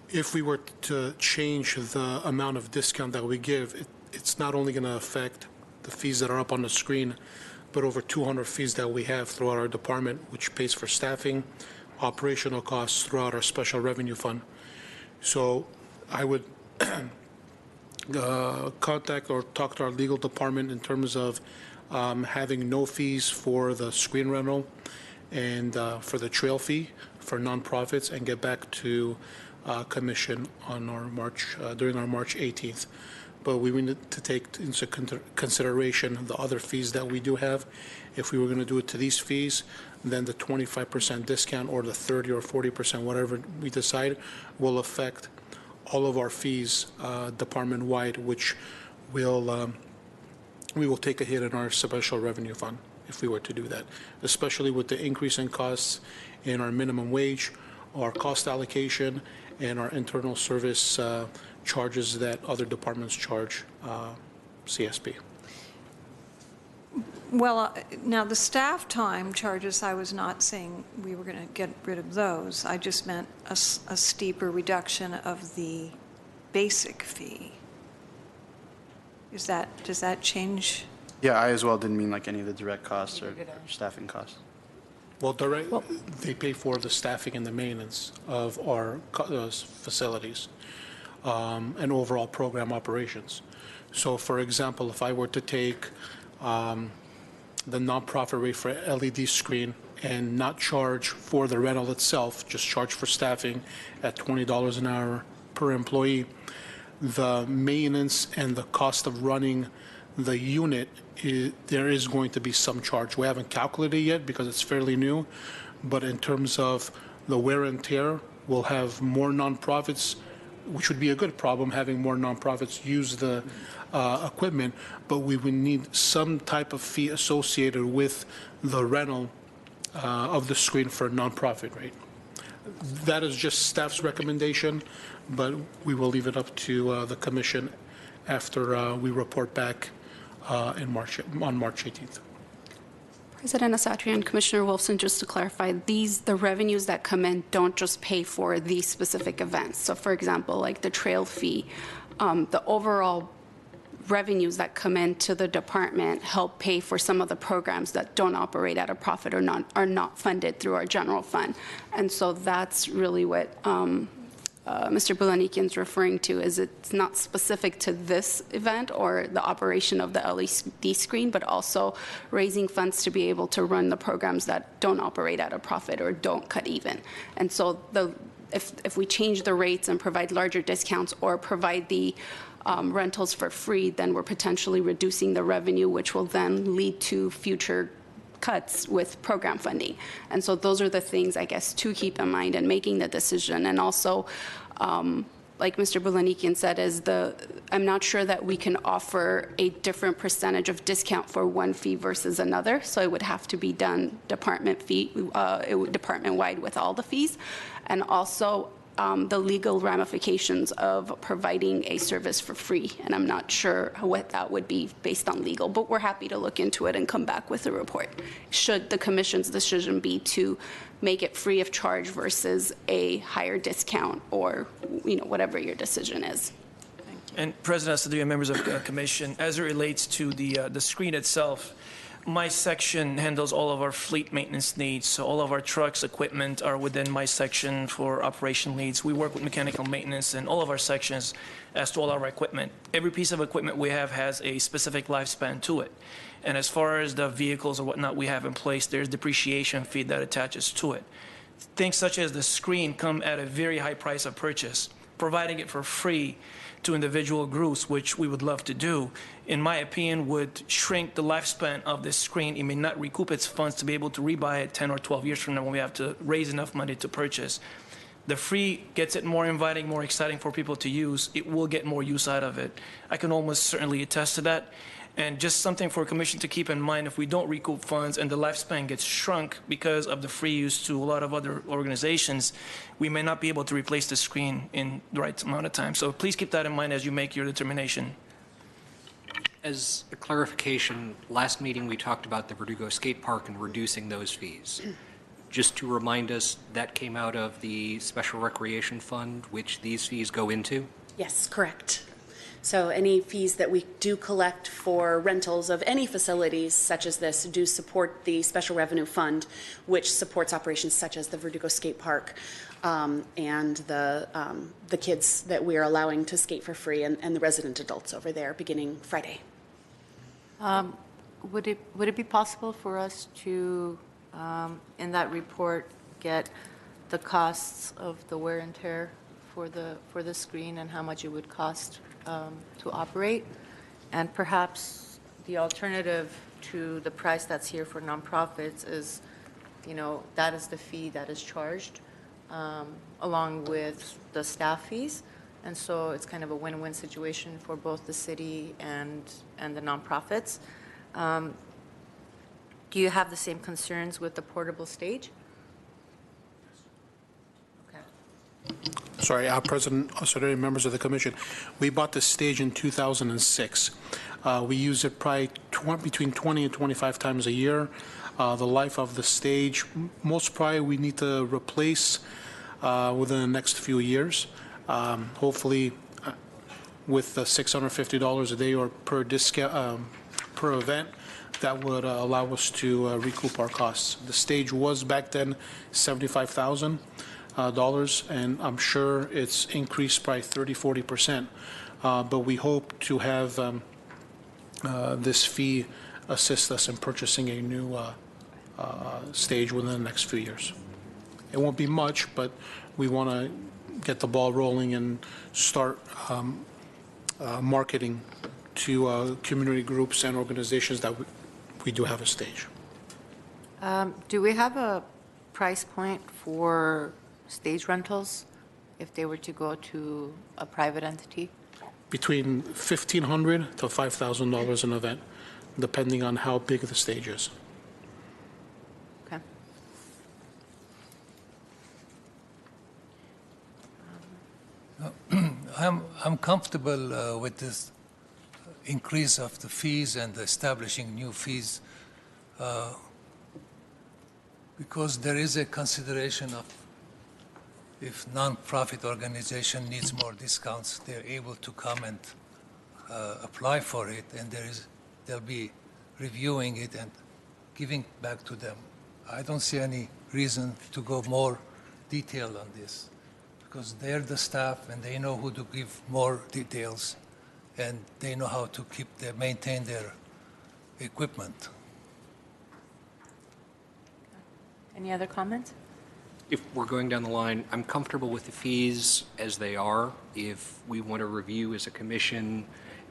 Speaker 3: if we were to change the amount of discount that we give, it's not only going to affect the fees that are up on the screen, but over 200 fees that we have throughout our department, which pays for staffing, operational costs throughout our special revenue fund. So I would contact or talk to our legal department in terms of having no fees for the screen rental and for the trail fee for nonprofits, and get back to commission on our during our March 18th. But we need to take into consideration the other fees that we do have. If we were going to do it to these fees, then the 25% discount or the 30 or 40%, whatever we decide, will affect all of our fees department-wide, which will we will take a hit in our special revenue fund if we were to do that, especially with the increase in costs in our minimum wage, our cost allocation, and our internal service charges that other departments charge CSP.
Speaker 5: Well, now the staff time charges, I was not saying we were going to get rid of those. I just meant a steeper reduction of the basic fee. Does that change?
Speaker 7: Yeah, I as well didn't mean like any of the direct costs or staffing costs.
Speaker 3: Well, they pay for the staffing and the maintenance of our facilities and overall program operations. So, for example, if I were to take the nonprofit rate for LED screen and not charge for the rental itself, just charge for staffing at $20 an hour per employee, the maintenance and the cost of running the unit, there is going to be some charge. We haven't calculated yet because it's fairly new, but in terms of the wear and tear, we'll have more nonprofits, which would be a good problem, having more nonprofits use the equipment, but we would need some type of fee associated with the rental of the screen for a nonprofit rate. That is just staff's recommendation, but we will leave it up to the commission after we report back on March 18th.
Speaker 10: President Asatrian, Commissioner Wolfson, just to clarify, the revenues that come in don't just pay for these specific events. So, for example, like the trail fee, the overall revenues that come into the department help pay for some of the programs that don't operate at a profit or are not funded through our general fund. And so that's really what Mr. Bulanikian's referring to, is it's not specific to this event or the operation of the LED screen, but also raising funds to be able to run the programs that don't operate at a profit or don't cut even. And so if we change the rates and provide larger discounts or provide the rentals for free, then we're potentially reducing the revenue, which will then lead to future cuts with program funding. And so those are the things, I guess, to keep in mind in making the decision. And also, like Mr. Bulanikian said, I'm not sure that we can offer a different percentage of discount for one fee versus another. So it would have to be done department-wide with all the fees. And also, the legal ramifications of providing a service for free. And I'm not sure what that would be based on legal, but we're happy to look into it and come back with a report, should the commission's decision be to make it free of charge versus a higher discount, or whatever your decision is.
Speaker 4: And President Asadria, members of the commission, as it relates to the screen itself, my section handles all of our fleet maintenance needs. So all of our trucks, equipment are within my section for operation needs. We work with mechanical maintenance in all of our sections as to all our equipment. Every piece of equipment we have has a specific lifespan to it. And as far as the vehicles or whatnot we have in place, there's depreciation fee that attaches to it. Things such as the screen come at a very high price of purchase. Providing it for free to individual groups, which we would love to do, in my opinion, would shrink the lifespan of this screen. It may not recoup its funds to be able to rebuy it 10 or 12 years from now when we have to raise enough money to purchase. The free gets it more inviting, more exciting for people to use. It will get more use out of it. I can almost certainly attest to that. And just something for a commission to keep in mind, if we don't recoup funds and the lifespan gets shrunk because of the free use to a lot of other organizations, we may not be able to replace the screen in the right amount of time. So please keep that in mind as you make your determination.
Speaker 11: As a clarification, last meeting we talked about the Verdugo Skate Park and reducing those fees. Just to remind us, that came out of the Special Recreation Fund, which these fees go into?
Speaker 8: Yes, correct. So any fees that we do collect for rentals of any facilities such as this do support the Special Revenue Fund, which supports operations such as the Verdugo Skate Park and the kids that we are allowing to skate for free and the resident adults over there beginning Friday.
Speaker 1: Would it be possible for us to, in that report, get the costs of the wear and tear for the screen and how much it would cost to operate? And perhaps the alternative to the price that's here for nonprofits is, that is the fee that is charged along with the staff fees. And so it's kind of a win-win situation for both the city and the nonprofits. Do you have the same concerns with the portable stage? Okay.
Speaker 3: Sorry, President Osorio, members of the commission. We bought the stage in 2006. We use it probably between 20 and 25 times a year. The life of the stage, most probably we need to replace within the next few years. Hopefully, with the $650 a day or per discount per event, that would allow us to recoup our costs. The stage was back then $75,000, and I'm sure it's increased by 30–40%. But we hope to have this fee assist us in purchasing a new stage within the next few years. It won't be much, but we want to get the ball rolling and start marketing to community groups and organizations that we do have a stage.
Speaker 1: Do we have a price point for stage rentals if they were to go to a private entity?
Speaker 3: Between $1,500 to $5,000 an event, depending on how big the stage is.
Speaker 1: Okay.
Speaker 6: I'm comfortable with this increase of the fees and establishing new fees because there is a consideration of if nonprofit organization needs more discounts, they're able to come and apply for it, and they'll be reviewing it and giving back to them. I don't see any reason to go more detailed on this because they're the staff and they know who to give more details and they know how to maintain their equipment.
Speaker 1: Any other comments?
Speaker 11: If we're going down the line, I'm comfortable with the fees as they are. If we want to review as a commission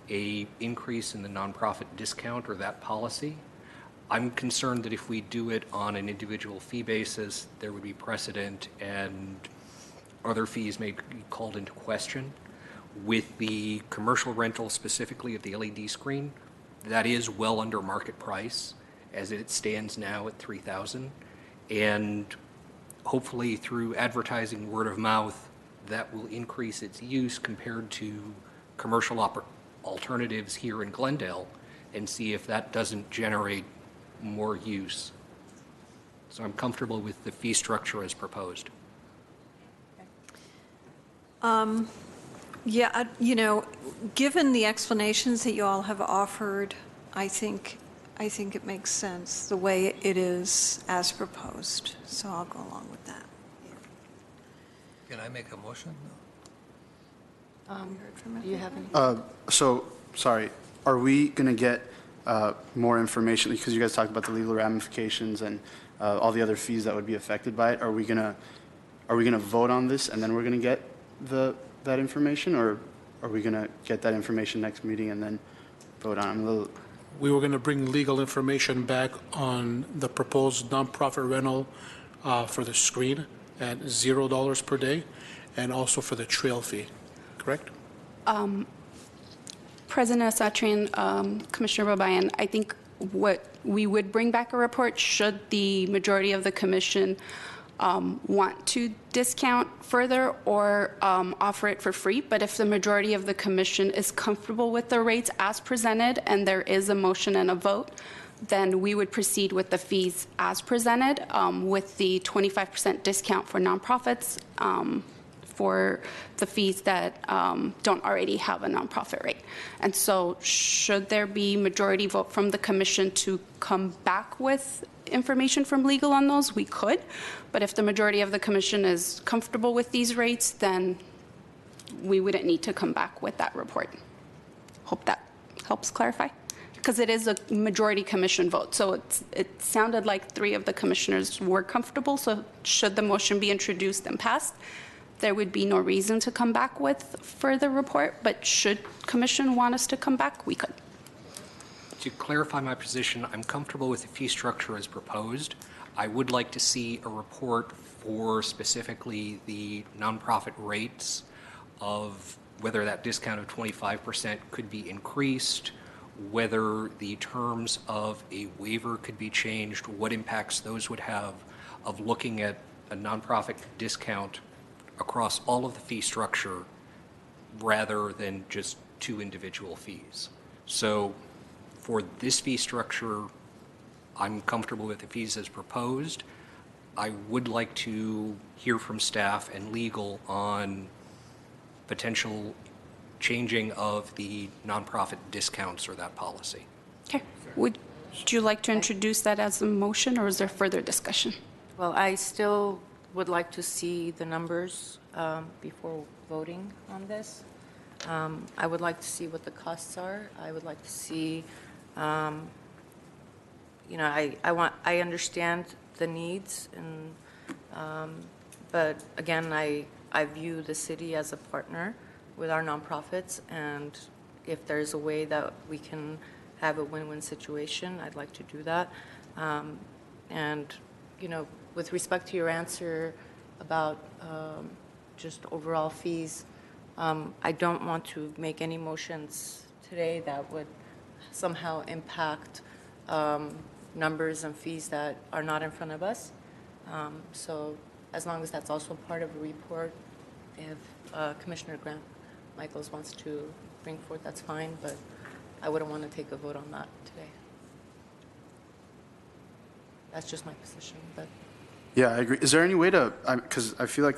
Speaker 11: a increase in the nonprofit discount or that policy, I'm concerned that if we do it on an individual fee basis, there would be precedent and other fees may be called into question. With the commercial rental specifically of the LED screen, that is well under market price as it stands now at $3,000. And hopefully through advertising, word of mouth, that will increase its use compared to commercial alternatives here in Glendale and see if that doesn't generate more use. So I'm comfortable with the fee structure as proposed.
Speaker 5: Yeah, given the explanations that you all have offered, I think it makes sense the way it is as proposed. So I'll go along with that.
Speaker 6: Can I make a motion?
Speaker 1: Do you have any?
Speaker 7: So, sorry, are we going to get more information, because you guys talked about the legal ramifications and all the other fees that would be affected by it? Are we going to vote on this and then we're going to get that information, or are we going to get that information next meeting and then vote on it?
Speaker 3: We were going to bring legal information back on the proposed nonprofit rental for the screen at $0 per day, and also for the trail fee, correct?
Speaker 10: President Asatrian, Commissioner Babayan, I think what we would bring back a report should the majority of the commission want to discount further or offer it for free. But if the majority of the commission is comfortable with the rates as presented and there is a motion and a vote, then we would proceed with the fees as presented with the 25% discount for nonprofits for the fees that don't already have a nonprofit rate. And so should there be majority vote from the commission to come back with information from legal on those, we could. But if the majority of the commission is comfortable with these rates, then we wouldn't need to come back with that report. Hope that helps clarify. Because it is a majority commission vote. So it sounded like 3 of the commissioners were comfortable. So should the motion be introduced and passed, there would be no reason to come back with further report. But should commission want us to come back, we could.
Speaker 11: To clarify my position, I'm comfortable with the fee structure as proposed. I would like to see a report for specifically the nonprofit rates of whether that discount of 25% could be increased, whether the terms of a waiver could be changed, what impacts those would have, of looking at a nonprofit discount across all of the fee structure rather than just 2 individual fees. So for this fee structure, I'm comfortable with the fees as proposed. I would like to hear from staff and legal on potential changing of the nonprofit discounts or that policy.
Speaker 10: Okay. Would you like to introduce that as a motion, or is there further discussion?
Speaker 1: Well, I still would like to see the numbers before voting on this. I would like to see what the costs are. I would like to see, I understand the needs, but again, I view the city as a partner with our nonprofits, and if there's a way that we can have a win-win situation, I'd like to do that. And, with respect to your answer about just overall fees, I don't want to make any motions today that would somehow impact numbers and fees that are not in front of us. So as long as that's also part of a report, if Commissioner Grant Michaels wants to bring forth, that's fine, but I wouldn't want to take a vote on that today. That's just my position, but.
Speaker 7: Yeah, I agree. Is there any way to, because I feel like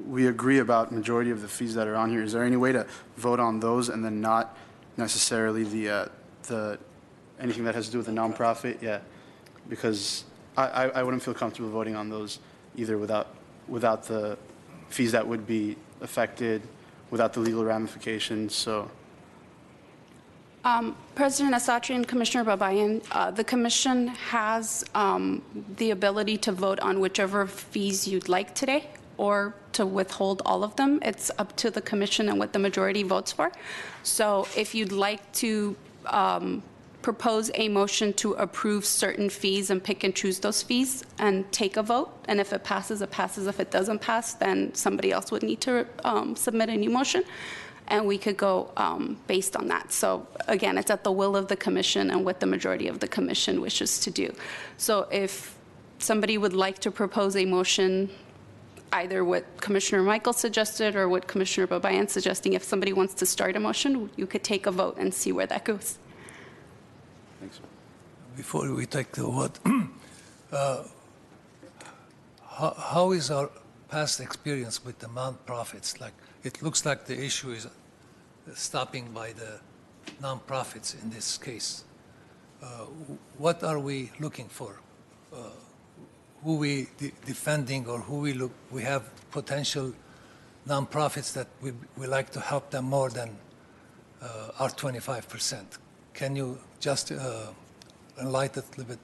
Speaker 7: we agree about majority of the fees that are on here. Is there any way to vote on those and then not necessarily the anything that has to do with the nonprofit? Yeah, because I wouldn't feel comfortable voting on those either without the fees that would be affected, without the legal ramifications, so.
Speaker 10: President Asatri and Commissioner Babayan, the commission has the ability to vote on whichever fees you'd like today or to withhold all of them. It's up to the commission and what the majority votes for. So if you'd like to propose a motion to approve certain fees and pick and choose those fees and take a vote, and if it passes, it passes. If it doesn't pass, then somebody else would need to submit a new motion, and we could go based on that. So again, it's at the will of the commission and what the majority of the commission wishes to do. So if somebody would like to propose a motion, either what Commissioner Michael suggested or what Commissioner Babayan suggesting, if somebody wants to start a motion, you could take a vote and see where that goes.
Speaker 7: Thanks.
Speaker 6: Before we take the vote, how is our past experience with the nonprofits? Like, it looks like the issue is stopping by the nonprofits in this case. What are we looking for? Who we defending, or who we have potential nonprofits that we like to help them more than our 25%. Can you just enlighten a little bit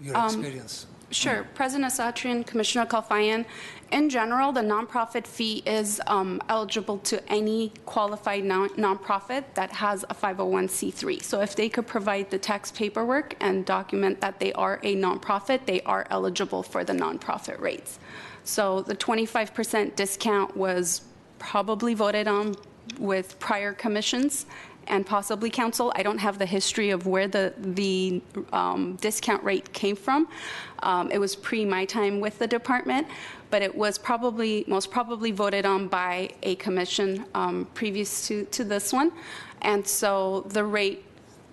Speaker 6: your experience?
Speaker 10: Sure. President Asatri and Commissioner Kalfayan, in general, the nonprofit fee is eligible to any qualified nonprofit that has a 501c3. So if they could provide the tax paperwork and document that they are a nonprofit, they are eligible for the nonprofit rates. So the 25% discount was probably voted on with prior commissions and possibly council. I don't have the history of where the discount rate came from. It was pre my time with the department, but it was most probably voted on by a commission previous to this one. And so the rate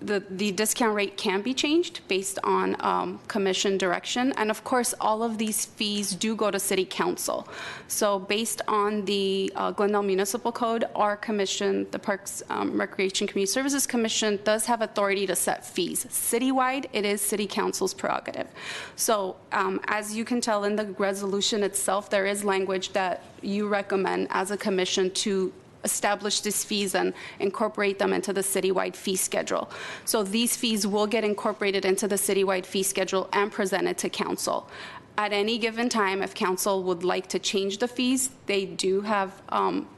Speaker 10: the discount rate can be changed based on commission direction. And of course, all of these fees do go to city council. So based on the Glendale Municipal Code, our commission, the Parks, Recreation Community Services Commission, does have authority to set fees. Citywide, it is city council's prerogative. So as you can tell in the resolution itself, there is language that you recommend as a commission to establish these fees and incorporate them into the citywide fee schedule. So these fees will get incorporated into the citywide fee schedule and presented to council. At any given time, if council would like to change the fees, they do have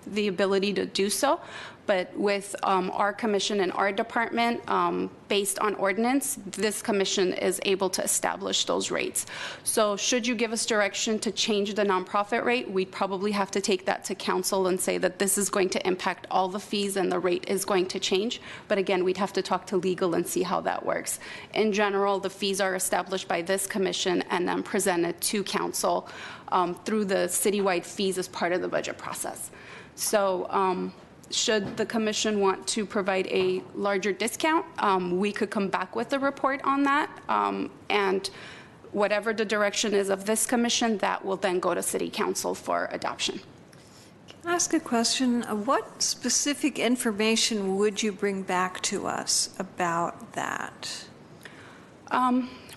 Speaker 10: the ability to do so. But with our commission and our department, based on ordinance, this commission is able to establish those rates. So should you give us direction to change the nonprofit rate, we'd probably have to take that to council and say that this is going to impact all the fees and the rate is going to change. But again, we'd have to talk to legal and see how that works. In general, the fees are established by this commission and then presented to council through the citywide fees as part of the budget process. So should the commission want to provide a larger discount, we could come back with a report on that. And whatever the direction is of this commission, that will then go to city council for adoption.
Speaker 5: Can I ask a question? What specific information would you bring back to us about that?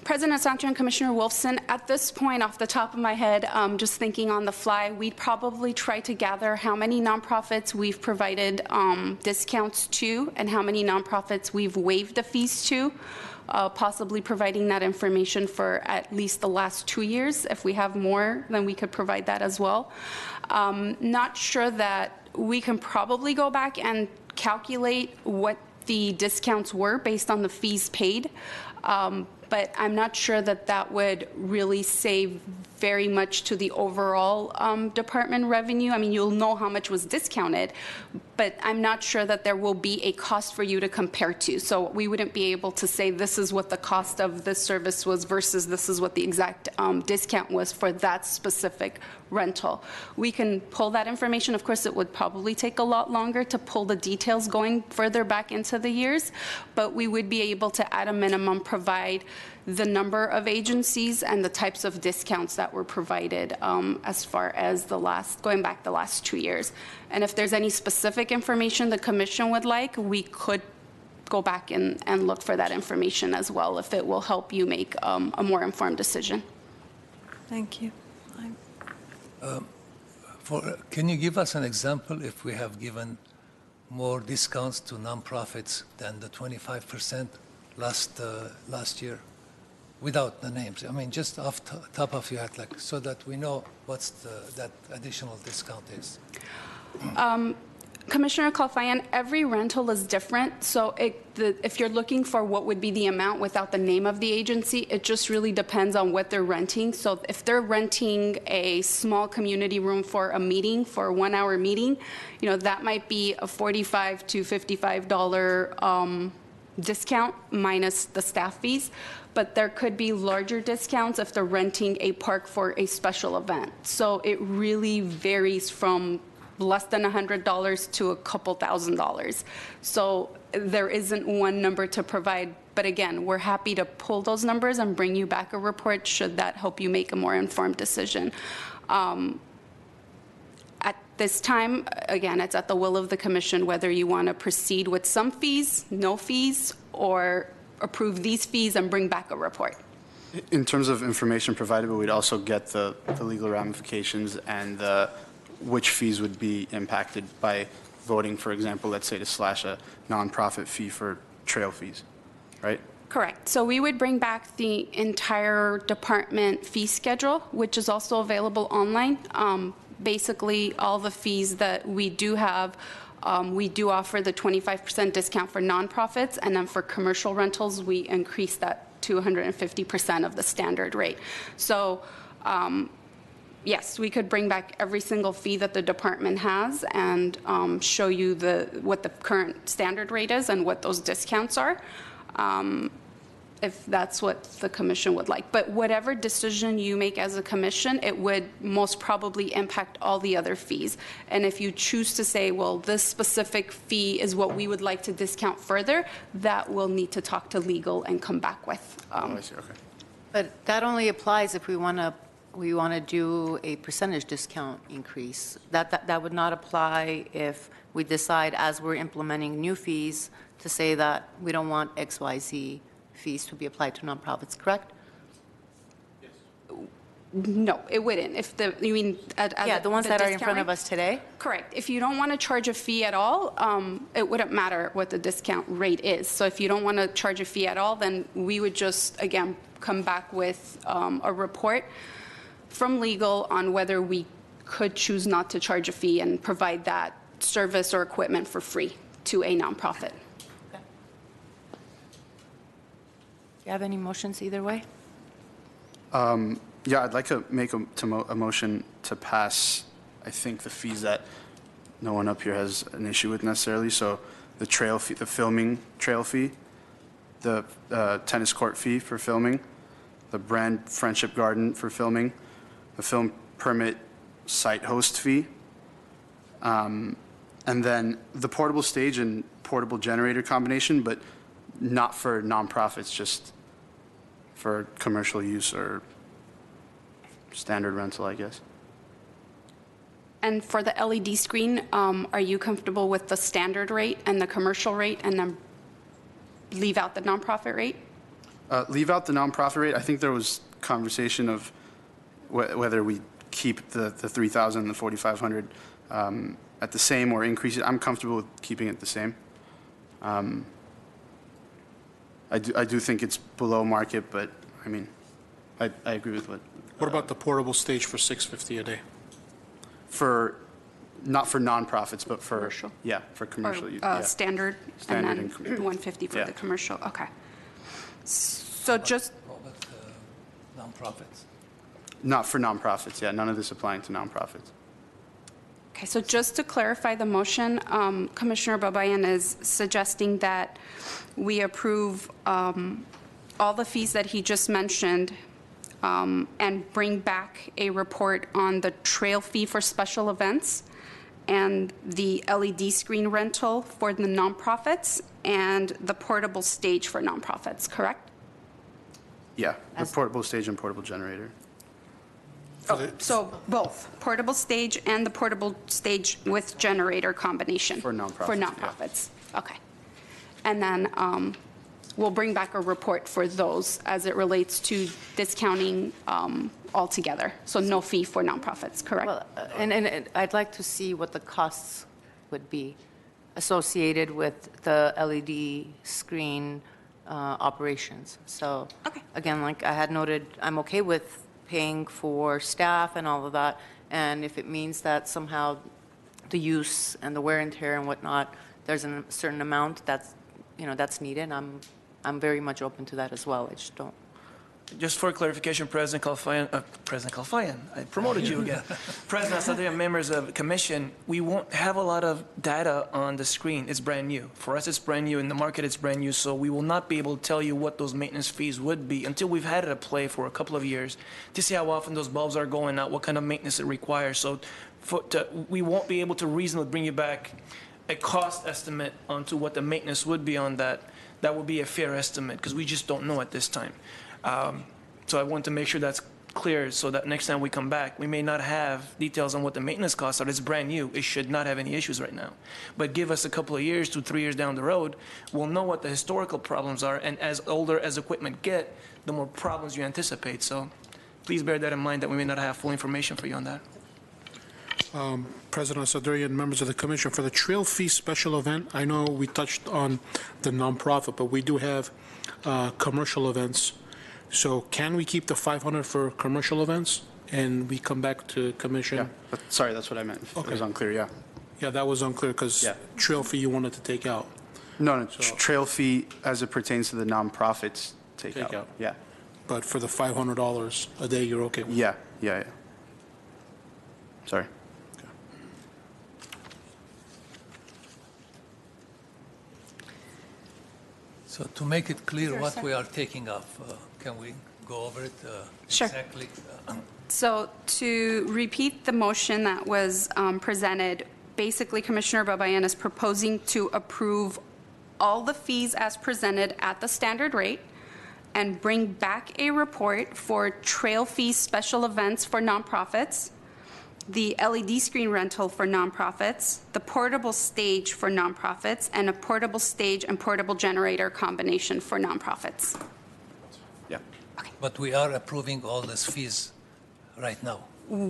Speaker 10: President Sancho and Commissioner Wolfson, at this point, off the top of my head, just thinking on the fly, we'd probably try to gather how many nonprofits we've provided discounts to and how many nonprofits we've waived the fees to, possibly providing that information for at least the last 2 years. If we have more, then we could provide that as well. Not sure that we can probably go back and calculate what the discounts were based on the fees paid. But I'm not sure that that would really save very much to the overall department revenue. I mean, you'll know how much was discounted, but I'm not sure that there will be a cost for you to compare to. So we wouldn't be able to say this is what the cost of this service was versus this is what the exact discount was for that specific rental. We can pull that information. Of course, it would probably take a lot longer to pull the details going further back into the years, but we would be able to, at a minimum, provide the number of agencies and the types of discounts that were provided as far as going back the last 2 years. And if there's any specific information the commission would like, we could go back and look for that information as well if it will help you make a more informed decision.
Speaker 5: Thank you.
Speaker 6: Can you give us an example if we have given more discounts to nonprofits than the 25% last year? Without the names, I mean, just off top of your head, like, so that we know what's that additional discount is.
Speaker 10: Commissioner Kalfayan, every rental is different. So if you're looking for what would be the amount without the name of the agency, it just really depends on what they're renting. So if they're renting a small community room for a meeting, for a 1-hour meeting, that might be a $45 to $55 discount minus the staff fees. But there could be larger discounts if they're renting a park for a special event. So it really varies from less than $100 to a couple $1,000s. So there isn't one number to provide. But again, we're happy to pull those numbers and bring you back a report should that help you make a more informed decision. At this time, again, it's at the will of the commission whether you want to proceed with some fees, no fees, or approve these fees and bring back a report.
Speaker 7: In terms of information provided, but we'd also get the legal ramifications and which fees would be impacted by voting, for example, let's say to slash a nonprofit fee for trail fees, right?
Speaker 10: Correct. So we would bring back the entire department fee schedule, which is also available online. Basically, all the fees that we do have, we do offer the 25% discount for nonprofits, and then for commercial rentals, we increase that to 150% of the standard rate. So yes, we could bring back every single fee that the department has and show you what the current standard rate is and what those discounts are. if that's what the commission would like. But whatever decision you make as a commission, it would most probably impact all the other fees. And if you choose to say, well, this specific fee is what we would like to discount further, that will need to talk to legal and come back with.
Speaker 7: Oh, I see, okay.
Speaker 1: But that only applies if we want to do a percentage discount increase. That would not apply if we decide, as we're implementing new fees, to say that we don't want XYZ fees to be applied to nonprofits, correct?
Speaker 10: No, it wouldn't. If you mean.
Speaker 1: Yeah, the ones that are in
Speaker 10: discount
Speaker 1: front of
Speaker 10: rate?
Speaker 1: us today?
Speaker 10: Correct. If you don't want to charge a fee at all, it wouldn't matter what the discount rate is. So if you don't want to charge a fee at all, then we would just, again, come back with a report from legal on whether we could choose not to charge a fee and provide that service or equipment for free to a nonprofit.
Speaker 1: Do you have any motions either way?
Speaker 7: Yeah, I'd like to make a motion to pass, I think, the fees that no one up here has an issue with necessarily. So the trail fee, the filming trail fee, the tennis court fee for filming, the brand friendship garden for filming, the film permit site host fee, and then the portable stage and portable generator combination, but not for nonprofits, just for commercial use or standard rental, I guess.
Speaker 10: And for the LED screen, are you comfortable with the standard rate and the commercial rate, and then leave out the nonprofit rate?
Speaker 7: Leave out the nonprofit rate. I think there was conversation of whether we keep the 3,000 and the 4,500 at the same or increase it. I'm comfortable with keeping it the same. I do think it's below market, but I mean, I agree with what.
Speaker 3: What about the portable stage for $650 a day?
Speaker 7: Not for nonprofits, but for
Speaker 10: Commercial?
Speaker 7: Yeah, for commercial use.
Speaker 10: Or
Speaker 7: Yeah.
Speaker 10: standard,
Speaker 7: Standard
Speaker 10: and
Speaker 7: and
Speaker 10: then 150 for
Speaker 7: yeah.
Speaker 10: the commercial? Okay. So just,
Speaker 6: What about nonprofits?
Speaker 7: Not for nonprofits. Yeah, none of this applying to nonprofits.
Speaker 10: okay, so just to clarify the motion, Commissioner Babayan is suggesting that we approve all the fees that he just mentioned, and bring back a report on the trail fee for special events and the LED screen rental for the nonprofits and the portable stage for nonprofits, correct?
Speaker 7: Yeah, the portable stage and portable generator.
Speaker 10: So both, portable stage and the portable stage with generator combination?
Speaker 7: For nonprofits,
Speaker 10: For
Speaker 7: yeah.
Speaker 10: nonprofits, okay. And then we'll bring back a report for those as it relates to discounting altogether. So no fee for nonprofits, correct?
Speaker 1: Well, and I'd like to see what the costs would be associated with the LED screen operations. So,
Speaker 10: Okay.
Speaker 1: again, like I had noted, I'm okay with paying for staff and all of that, and if it means that somehow the use and the wear and tear and whatnot, there's a certain amount that's needed, I'm very much open to that as well. I just don't.
Speaker 4: Just for clarification, President Kalfayan, I promoted you again. President Asadrian, members of the commission, we won't have a lot of data on the screen. It's brand new. For us, it's brand new. In the market, it's brand new. So we will not be able to tell you what those maintenance fees would be until we've had it at play for a couple of years to see how often those bulbs are going out, what kind of maintenance it requires. So we won't be able to reasonably bring you back a cost estimate onto what the maintenance would be on that. That would be a fair estimate because we just don't know at this time. So I want to make sure that's clear so that next time we come back, we may not have details on what the maintenance costs are. It's brand new. It should not have any issues right now. But give us a couple of years, 2, 3 years down the road, we'll know what the historical problems are. And as older as equipment get, the more problems you anticipate. So please bear that in mind that we may not have full information for you on that.
Speaker 3: President Asadrian, members of the commission, for the trail fee special event, I know we touched on the nonprofit, but we do have commercial events. So can we keep the 500 for commercial events and we come back to commission?
Speaker 7: Yeah, sorry, that's what I meant. It was unclear, yeah.
Speaker 3: Yeah, that was unclear because
Speaker 7: Yeah.
Speaker 3: trail fee you wanted to take out.
Speaker 7: No,
Speaker 3: So-
Speaker 7: trail fee as it pertains to the nonprofits take
Speaker 3: Take out.
Speaker 7: Yeah,
Speaker 3: But for the $500 a day, you're okay with?
Speaker 7: yeah. Sorry.
Speaker 6: So to make it clear
Speaker 5: Sure,
Speaker 6: what
Speaker 5: sir.
Speaker 6: we are taking off, can we go over it?
Speaker 10: Sure.
Speaker 6: Exactly.
Speaker 10: So to repeat the motion that was presented, basically Commissioner Babayan is proposing to approve all the fees as presented at the standard rate and bring back a report for trail fees, special events for nonprofits, the LED screen rental for nonprofits, the portable stage for nonprofits, and a portable stage and portable generator combination for nonprofits.
Speaker 7: Yeah.
Speaker 6: But we are approving all these fees right now.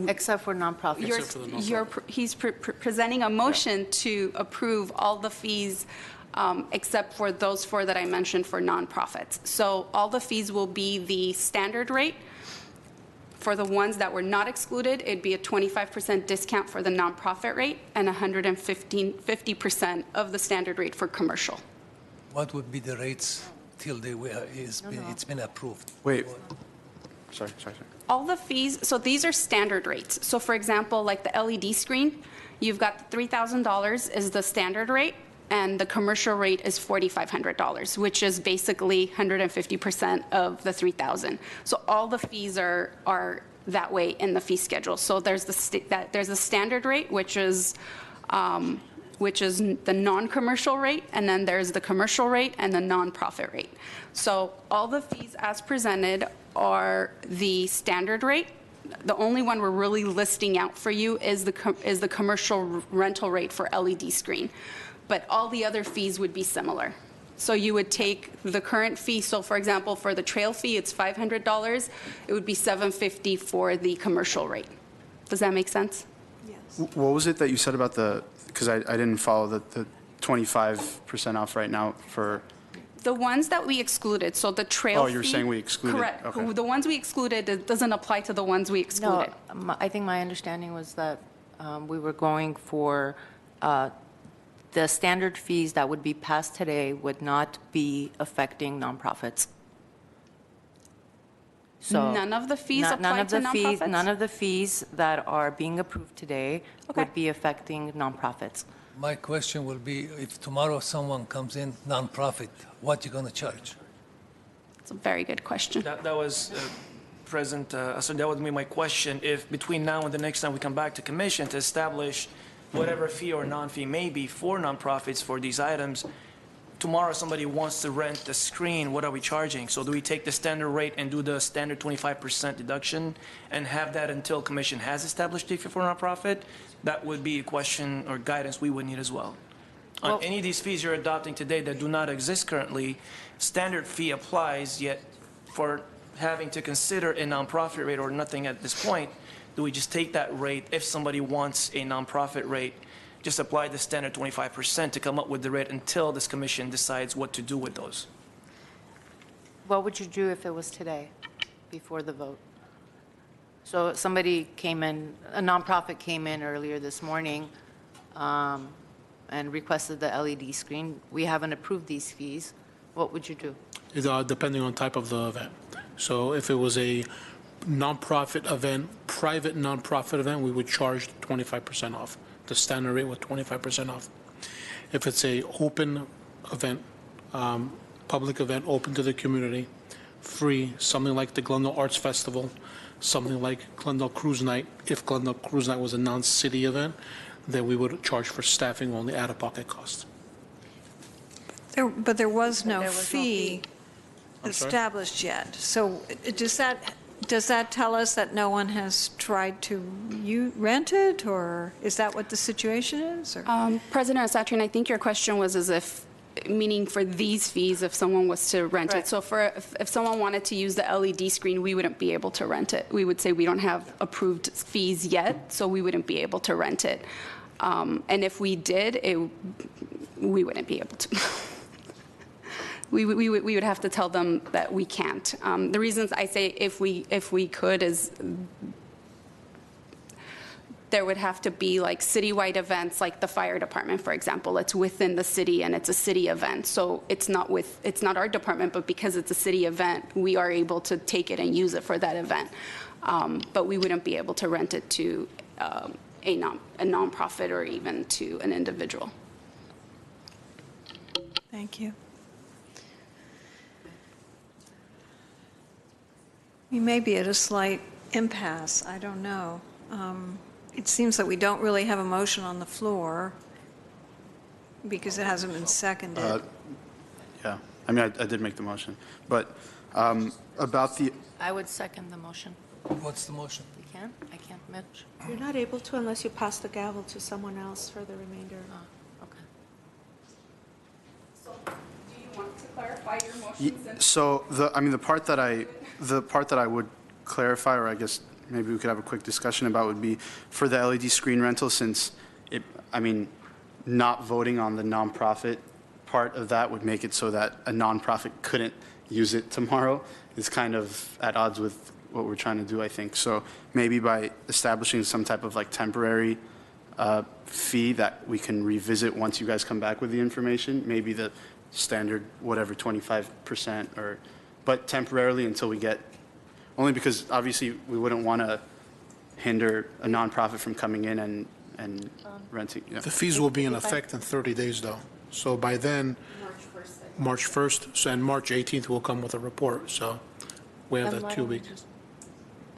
Speaker 1: Except for nonprofits.
Speaker 10: He's presenting a motion to approve all the fees except for those four that I mentioned for nonprofits. So all the fees will be the standard rate. For the ones that were not excluded, it'd be a 25% discount for the nonprofit rate and 50% of the standard rate for commercial.
Speaker 6: What would be the rates till it's been approved?
Speaker 7: Wait. Sorry.
Speaker 10: All the fees, so these are standard rates. So for example, like the LED screen, you've got $3,000 is the standard rate, and the commercial rate is $4,500, which is basically 150% of the $3,000. So all the fees are that way in the fee schedule. So there's the standard rate, which is the non-commercial rate, and then there's the commercial rate and the nonprofit rate. So all the fees as presented are the standard rate. The only one we're really listing out for you is the commercial rental rate for LED screen. But all the other fees would be similar. So you would take the current fee. So for example, for the trail fee, it's $500. It would be $750 for the commercial rate. Does that make sense?
Speaker 5: Yes.
Speaker 7: What was it that you said about because I didn't follow the 25% off right now for,
Speaker 10: The ones that we excluded, so the trail fee.
Speaker 7: you're saying we excluded.
Speaker 10: Correct.
Speaker 7: Okay.
Speaker 10: The ones we excluded, it doesn't apply to the ones we
Speaker 1: No,
Speaker 10: excluded.
Speaker 1: I think my understanding was that we were going for the standard fees that would be passed today would not be affecting nonprofits. So
Speaker 10: None of the fees
Speaker 1: none
Speaker 10: apply
Speaker 1: of
Speaker 10: to
Speaker 1: the fees-
Speaker 10: nonprofits?
Speaker 1: None of the fees that are being approved today
Speaker 10: Okay.
Speaker 1: would be affecting nonprofits.
Speaker 6: My question will be, if tomorrow someone comes in nonprofit, what you gonna charge?
Speaker 10: It's a very good question.
Speaker 4: That was present, so that would be my question. If between now and the next time we come back to commission to establish whatever fee or non-fee may be for nonprofits for these items, tomorrow somebody wants to rent the screen, what are we charging? So do we take the standard rate and do the standard 25% deduction and have that until commission has established a fee for nonprofit? That would be a question or guidance we would need as well. On
Speaker 1: Well-
Speaker 4: any of these fees you're adopting today that do not exist currently, standard fee applies, yet for having to consider a nonprofit rate or nothing at this point, do we just take that rate if somebody wants a nonprofit rate, just apply the standard 25% to come up with the rate until this commission decides what to do with those?
Speaker 1: What would you do if it was today, before the vote? So somebody came in, a nonprofit came in earlier this morning and requested the LED screen. We haven't approved these fees. What would you do?
Speaker 3: Depending on type of the event. So if it was a nonprofit event, private nonprofit event, we would charge 25% off. The standard rate with 25% off. If it's a open event, public event, open to the community, free, something like the Glendale Arts Festival, something like Glendale Cruise Night, if Glendale Cruise Night was a non-city event, then we would charge for staffing only out-of-pocket costs.
Speaker 5: But there was no
Speaker 1: There was no
Speaker 5: fee
Speaker 3: I'm sorry?
Speaker 5: established yet. So does that tell us that no one has tried to rent it, or is that what the situation is? Or?
Speaker 10: President Satrian, I think your question was as if, meaning for these fees, if someone was to rent it.
Speaker 1: Correct.
Speaker 10: So if someone wanted to use the LED screen, we wouldn't be able to rent it. We would say we don't have approved fees yet, so we wouldn't be able to rent it. And if we did, we wouldn't be able to. We would have to tell them that we can't. The reasons I say if we could is there would have to be like citywide events, like the fire department, for example. It's within the city and it's a city event, so it's not our department, but because it's a city event, we are able to take it and use it for that event. But we wouldn't be able to rent it to a nonprofit or even to an individual.
Speaker 5: Thank you. We may be at a slight impasse, I don't know. It seems that we don't really have a motion on the floor because it hasn't been seconded.
Speaker 7: Yeah, I mean, I did make the motion, but about the,
Speaker 1: I would second the motion.
Speaker 6: What's the motion?
Speaker 1: You can? I can't, Mitch?
Speaker 2: You're not able to unless you pass the gavel to someone else for the remainder.
Speaker 1: Okay.
Speaker 10: So, do you want to clarify your motions?
Speaker 7: so the part that I would clarify, or I guess maybe we could have a quick discussion about, would be for the LED screen rental, since not voting on the nonprofit part of that would make it so that a nonprofit couldn't use it tomorrow. Is kind of at odds with what we're trying to do, I think. So maybe by establishing some type of like temporary fee that we can revisit once you guys come back with the information, maybe the standard, whatever, 25% but temporarily until we get, only because obviously we wouldn't want to hinder a nonprofit from coming in and renting. Yeah.
Speaker 3: The fees will be in effect in 30 days, though. So by then, March 1st, so and March 18th will come with a report, so we have
Speaker 1: Then
Speaker 3: that
Speaker 1: why
Speaker 3: 2
Speaker 1: don't we
Speaker 3: weeks.
Speaker 1: just-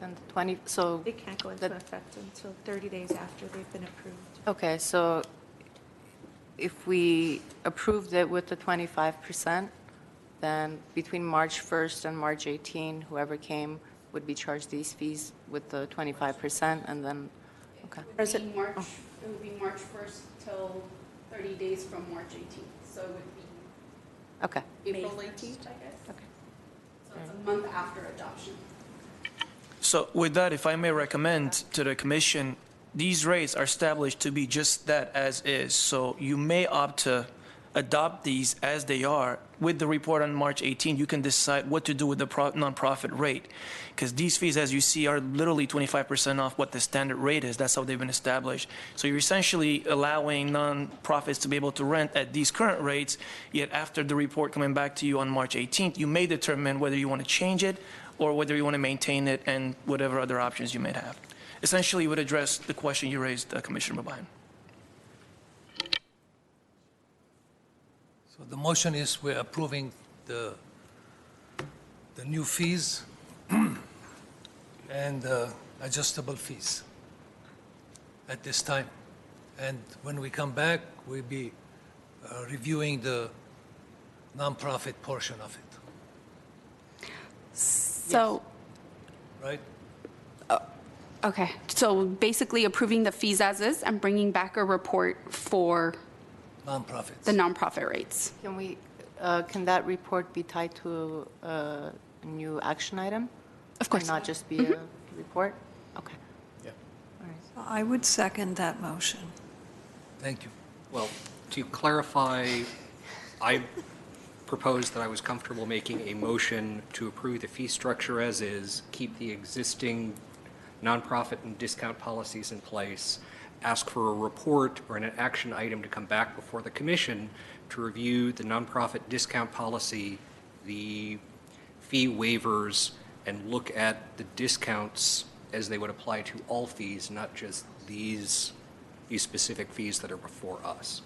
Speaker 1: Then the 20, so,
Speaker 2: They can't go into effect until 30 days after they've been approved.
Speaker 1: okay, so if we approved it with the 25%, then between March 1st and March 18, whoever came would be charged these fees with the 25%, and then, okay.
Speaker 10: It would be March 1st till 30 days from March 18th, so it would be
Speaker 1: Okay.
Speaker 10: April 18th, I guess.
Speaker 1: Okay.
Speaker 10: So it's a month after adoption.
Speaker 4: So with that, if I may recommend to the commission, these rates are established to be just that, as is. So you may opt to adopt these as they are. With the report on March 18, you can decide what to do with the nonprofit rate. Because these fees, as you see, are literally 25% off what the standard rate is. That's how they've been established. So you're essentially allowing nonprofits to be able to rent at these current rates, yet after the report coming back to you on March 18th, you may determine whether you want to change it or whether you want to maintain it and whatever other options you may have. Essentially, it would address the question you raised, Commissioner Babayan.
Speaker 6: So the motion is we're approving the new fees and adjustable fees at this time. And when we come back, we'll be reviewing the nonprofit portion of it,
Speaker 10: So,
Speaker 6: right?
Speaker 10: okay, so basically approving the fees as is and bringing back a report for
Speaker 6: Nonprofits.
Speaker 10: the nonprofit rates.
Speaker 1: Can we, can that report be tied to a new action item?
Speaker 10: Of course.
Speaker 1: And not just be a report? Okay.
Speaker 5: I would second that motion.
Speaker 6: Thank you.
Speaker 11: Well, to clarify, I proposed that I was comfortable making a motion to approve the fee structure as is, keep the existing nonprofit and discount policies in place, ask for a report or an action item to come back before the commission to review the nonprofit discount policy, the fee waivers, and look at the discounts as they would apply to all fees, not just these specific fees that are before us.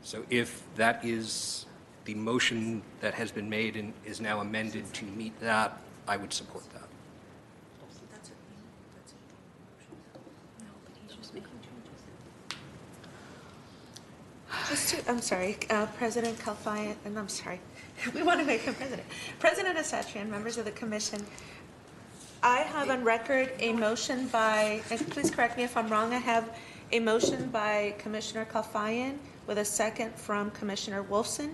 Speaker 11: So if that is the motion that has been made and is now amended to meet that, I would support that.
Speaker 2: Just to, I'm sorry, President Kalfaya, and I'm sorry, we want to make him president. President Asatrian, members of the commission, I have on record a motion by, and please correct me if I'm wrong, I have a motion by Commissioner Kalfayan with a second from Commissioner Wolfson.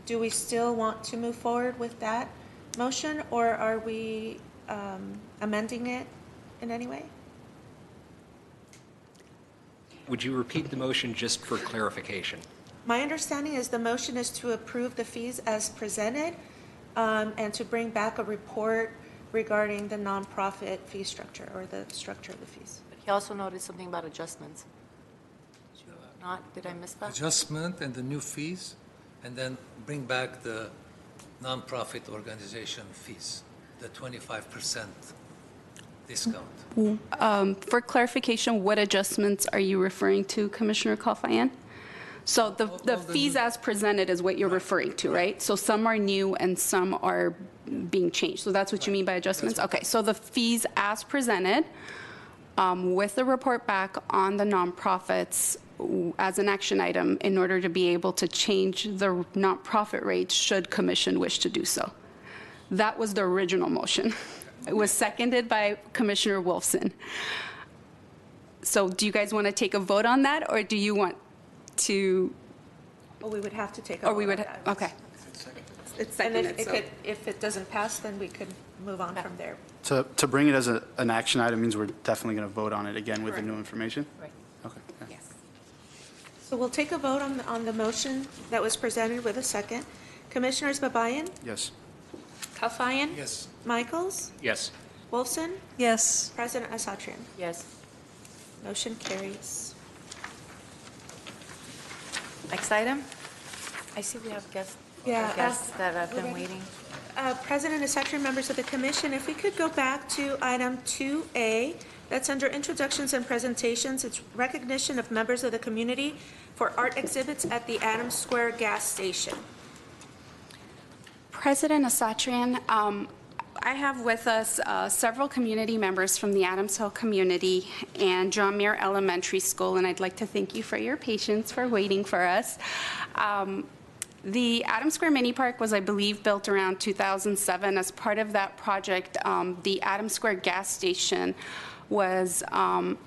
Speaker 2: Do we still want to move forward with that motion, or are we amending it in any way?
Speaker 11: Would you repeat the motion just for clarification?
Speaker 2: My understanding is the motion is to approve the fees as presented and to bring back a report regarding the nonprofit fee structure or the structure of the fees.
Speaker 1: He also noted something about adjustments. Did I miss that?
Speaker 6: Adjustment and the new fees, and then bring back the nonprofit organization fees, the 25% discount.
Speaker 10: For clarification, what adjustments are you referring to, Commissioner Kalfayan? So the fees as presented is what you're referring to, right? So some are new and some are being changed. So that's what you mean by adjustments? Okay, so the fees as presented, with the report back on the nonprofits as an action item in order to be able to change the nonprofit rates should commission wish to do so. That was the original motion. It was seconded by Commissioner Wolfson. So do you guys want to take a vote on that, or do you want to?
Speaker 2: Well, we would have to take a
Speaker 10: Or
Speaker 2: vote
Speaker 10: we
Speaker 2: on
Speaker 10: would,
Speaker 2: that.
Speaker 10: okay.
Speaker 2: And
Speaker 1: seconded, so-
Speaker 2: if it doesn't pass, then we could move on from there.
Speaker 7: To bring it as an action item means we're definitely going to vote on it again with the new information?
Speaker 1: Right.
Speaker 7: Okay. Yeah.
Speaker 1: Yes.
Speaker 2: So we'll take a vote on the motion that was presented with a second. Commissioners Babayan?
Speaker 7: Yes.
Speaker 2: Kalfayan?
Speaker 6: Yes.
Speaker 2: Michaels?
Speaker 11: Yes.
Speaker 2: Wolfson?
Speaker 5: Yes.
Speaker 2: President Asatrian?
Speaker 1: Yes.
Speaker 2: Motion carries.
Speaker 1: Next item? I see we have guests.
Speaker 2: Yeah,
Speaker 1: Guests that have been
Speaker 2: already.
Speaker 1: waiting.
Speaker 2: President Asatrian, members of the commission, if we could go back to item 2A, that's under introductions and presentations. It's recognition of members of the community for art exhibits at the Adams Square gas station.
Speaker 10: President Asatrian, I have with us several community members from the Adams Hill community and John Muir Elementary School, and I'd like to thank you for your patience for waiting for us. The Adams Square Mini Park was, I believe, built around 2007. As part of that project, the Adams Square gas station was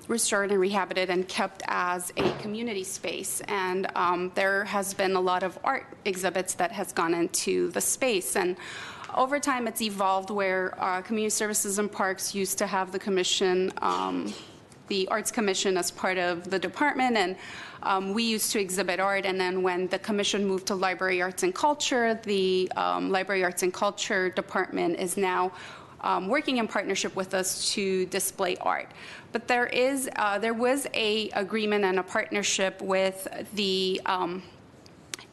Speaker 10: restored and rehabilitated and kept as a community space. And there has been a lot of art exhibits that has gone into the space. And over time, it's evolved where Community Services and Parks used to have the commission, the Arts Commission as part of the department, and we used to exhibit art. And then when the commission moved to Library Arts and Culture, the Library Arts and Culture department is now working in partnership with us to display art. But there was a agreement and a partnership with the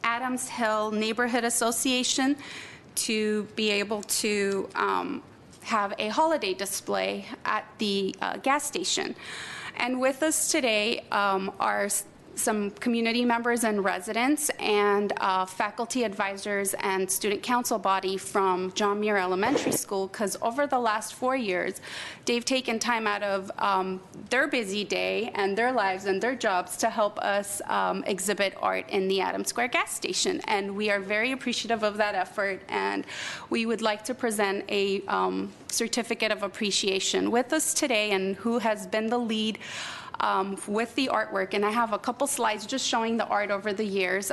Speaker 10: Adams Hill Neighborhood Association to be able to have a holiday display at the gas station. And with us today are some community members and residents and faculty advisors and student council body from John Muir Elementary School, because over the last 4 years, they've taken time out of their busy day and their lives and their jobs to help us exhibit art in the Adams Square gas station. And we are very appreciative of that effort, and we would like to present a certificate of appreciation with us today, and who has been the lead with the artwork, and I have a couple slides just showing the art over the years,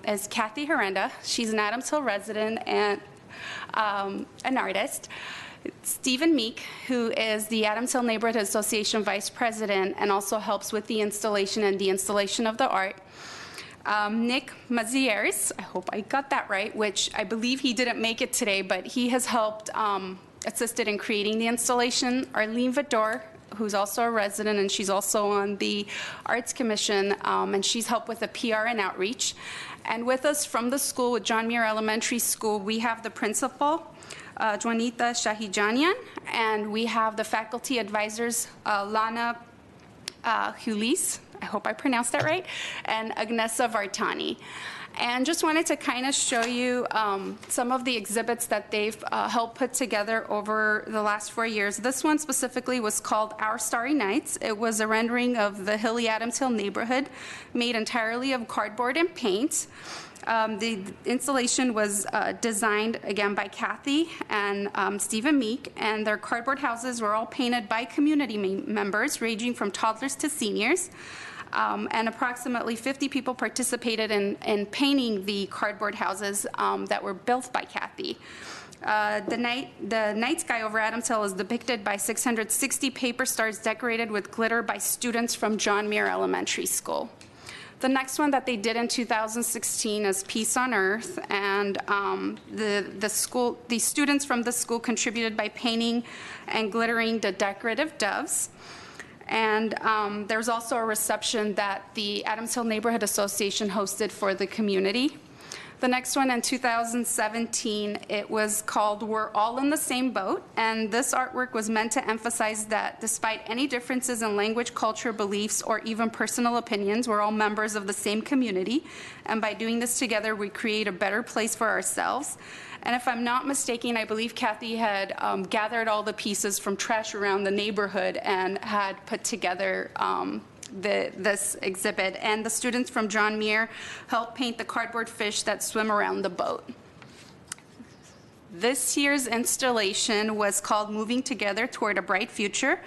Speaker 10: is Kathy Herenda. She's an Adams Hill resident and an artist. Stephen Meek, who is the Adams Hill Neighborhood Association Vice President and also helps with the installation and de-installation of the art. Nick Mazieres, I hope I got that right, which I believe he didn't make it today, but he has helped, assisted in creating the installation. Arlene Vidor, who's also a resident, and she's also on the Arts Commission, and she's helped with the PR and outreach. And with us from the school, with John Muir Elementary School, we have the principal, Juanita Shahijanian, and we have the faculty advisors, Lana Hulis, I hope I pronounced that right, and Agnesa Vartani. And just wanted to kind of show you some of the exhibits that they've helped put together over the last 4 years. This one specifically was called Our Starry Nights. It was a rendering of the hilly Adams Hill neighborhood made entirely of cardboard and paint. The installation was designed again by Kathy and Stephen Meek, and their cardboard houses were all painted by community members ranging from toddlers to seniors. And approximately 50 people participated in painting the cardboard houses that were built by Kathy. The night sky over Adams Hill is depicted by 660 paper stars decorated with glitter by students from John Muir Elementary School. The next one that they did in 2016 is Peace on Earth, and the students from the school contributed by painting and glittering the decorative doves. And there's also a reception that the Adams Hill Neighborhood Association hosted for the community. The next one in 2017, it was called We're All in the Same Boat, and this artwork was meant to emphasize that despite any differences in language, culture, beliefs, or even personal opinions, we're all members of the same community, and by doing this together, we create a better place for ourselves. And if I'm not mistaken, I believe Kathy had gathered all the pieces from trash around the neighborhood and had put together this exhibit, and the students from John Muir helped paint the cardboard fish that swim around the boat. This year's installation was called Moving Together Toward a Bright Future.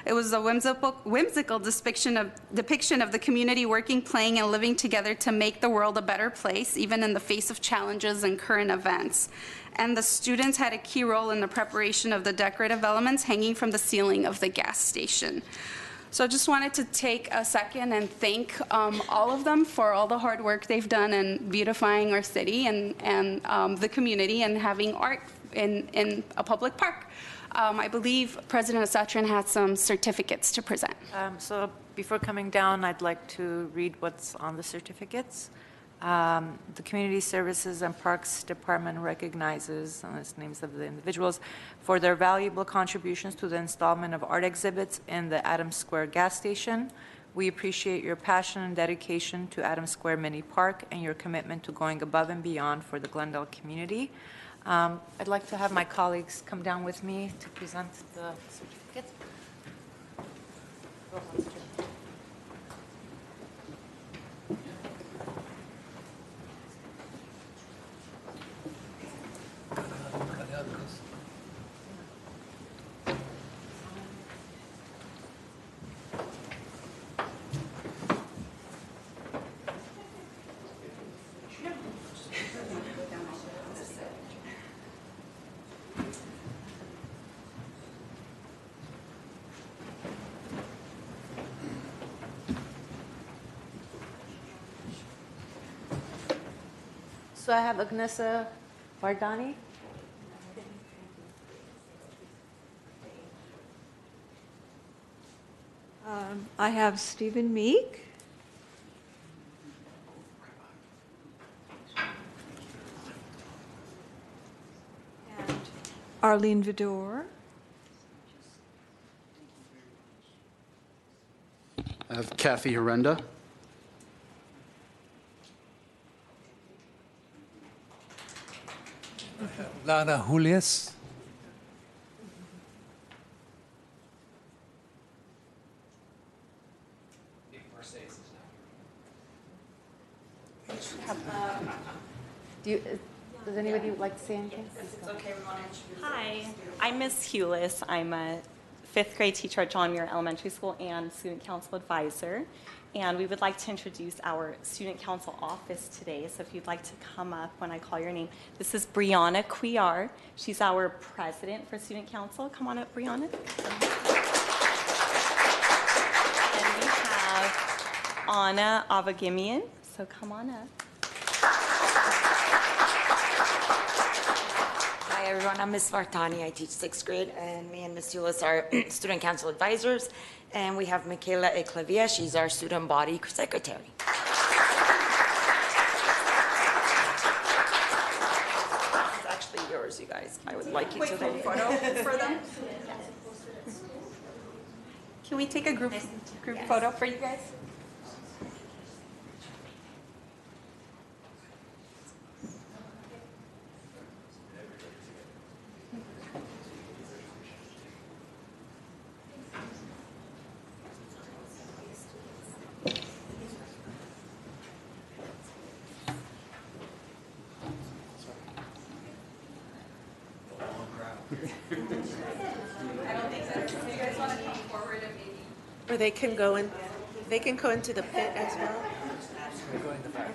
Speaker 10: It was a whimsical depiction of the community working, playing, and living together to make the world a better place, even in the face of challenges and current events. And the students had a key role in the preparation of the decorative elements hanging from the ceiling of the gas station. So I just wanted to take a second and thank all of them for all the hard work they've done in beautifying our city and the community and having art in a public park. I believe President Asatrian had some certificates to present.
Speaker 1: So before coming down, I'd like to read what's on the certificates. The Community Services and Parks Department recognizes, and it's names of the individuals, for their valuable contributions to the installment of art exhibits in the Adams Square gas station. We appreciate your passion and dedication to Adams Square Mini Park and your commitment to going above and beyond for the Glendale community. I'd like to have my colleagues come down with me to present the certificates. So I have Agnesa Vardani.
Speaker 5: I have Stephen Meek. And Arlene Vidor.
Speaker 7: I have Kathy Horrenda.
Speaker 6: Lana Julius.
Speaker 1: Does anybody like to say anything?
Speaker 12: Hi, I'm Miss Hewless. I'm a fifth grade teacher at John Muir Elementary School and student council advisor. And we would like to introduce our student council office today. So if you'd like to come up when I call your name. This is Brianna Cuillar. She's our president for student council. Come on up, Brianna. And we have Anna Avagimian. So come on up.
Speaker 13: Hi everyone, I'm Ms. Vartani. I teach sixth grade, and me and Ms. Hewless are student council advisors. And we have Michaela Eclavia. She's our student body secretary. It's actually yours, you guys. I would like you to take a photo for them.
Speaker 10: Can we take a group photo for you guys?
Speaker 2: Or they can go in, they can go into the pit as well.
Speaker 4: Go in the back.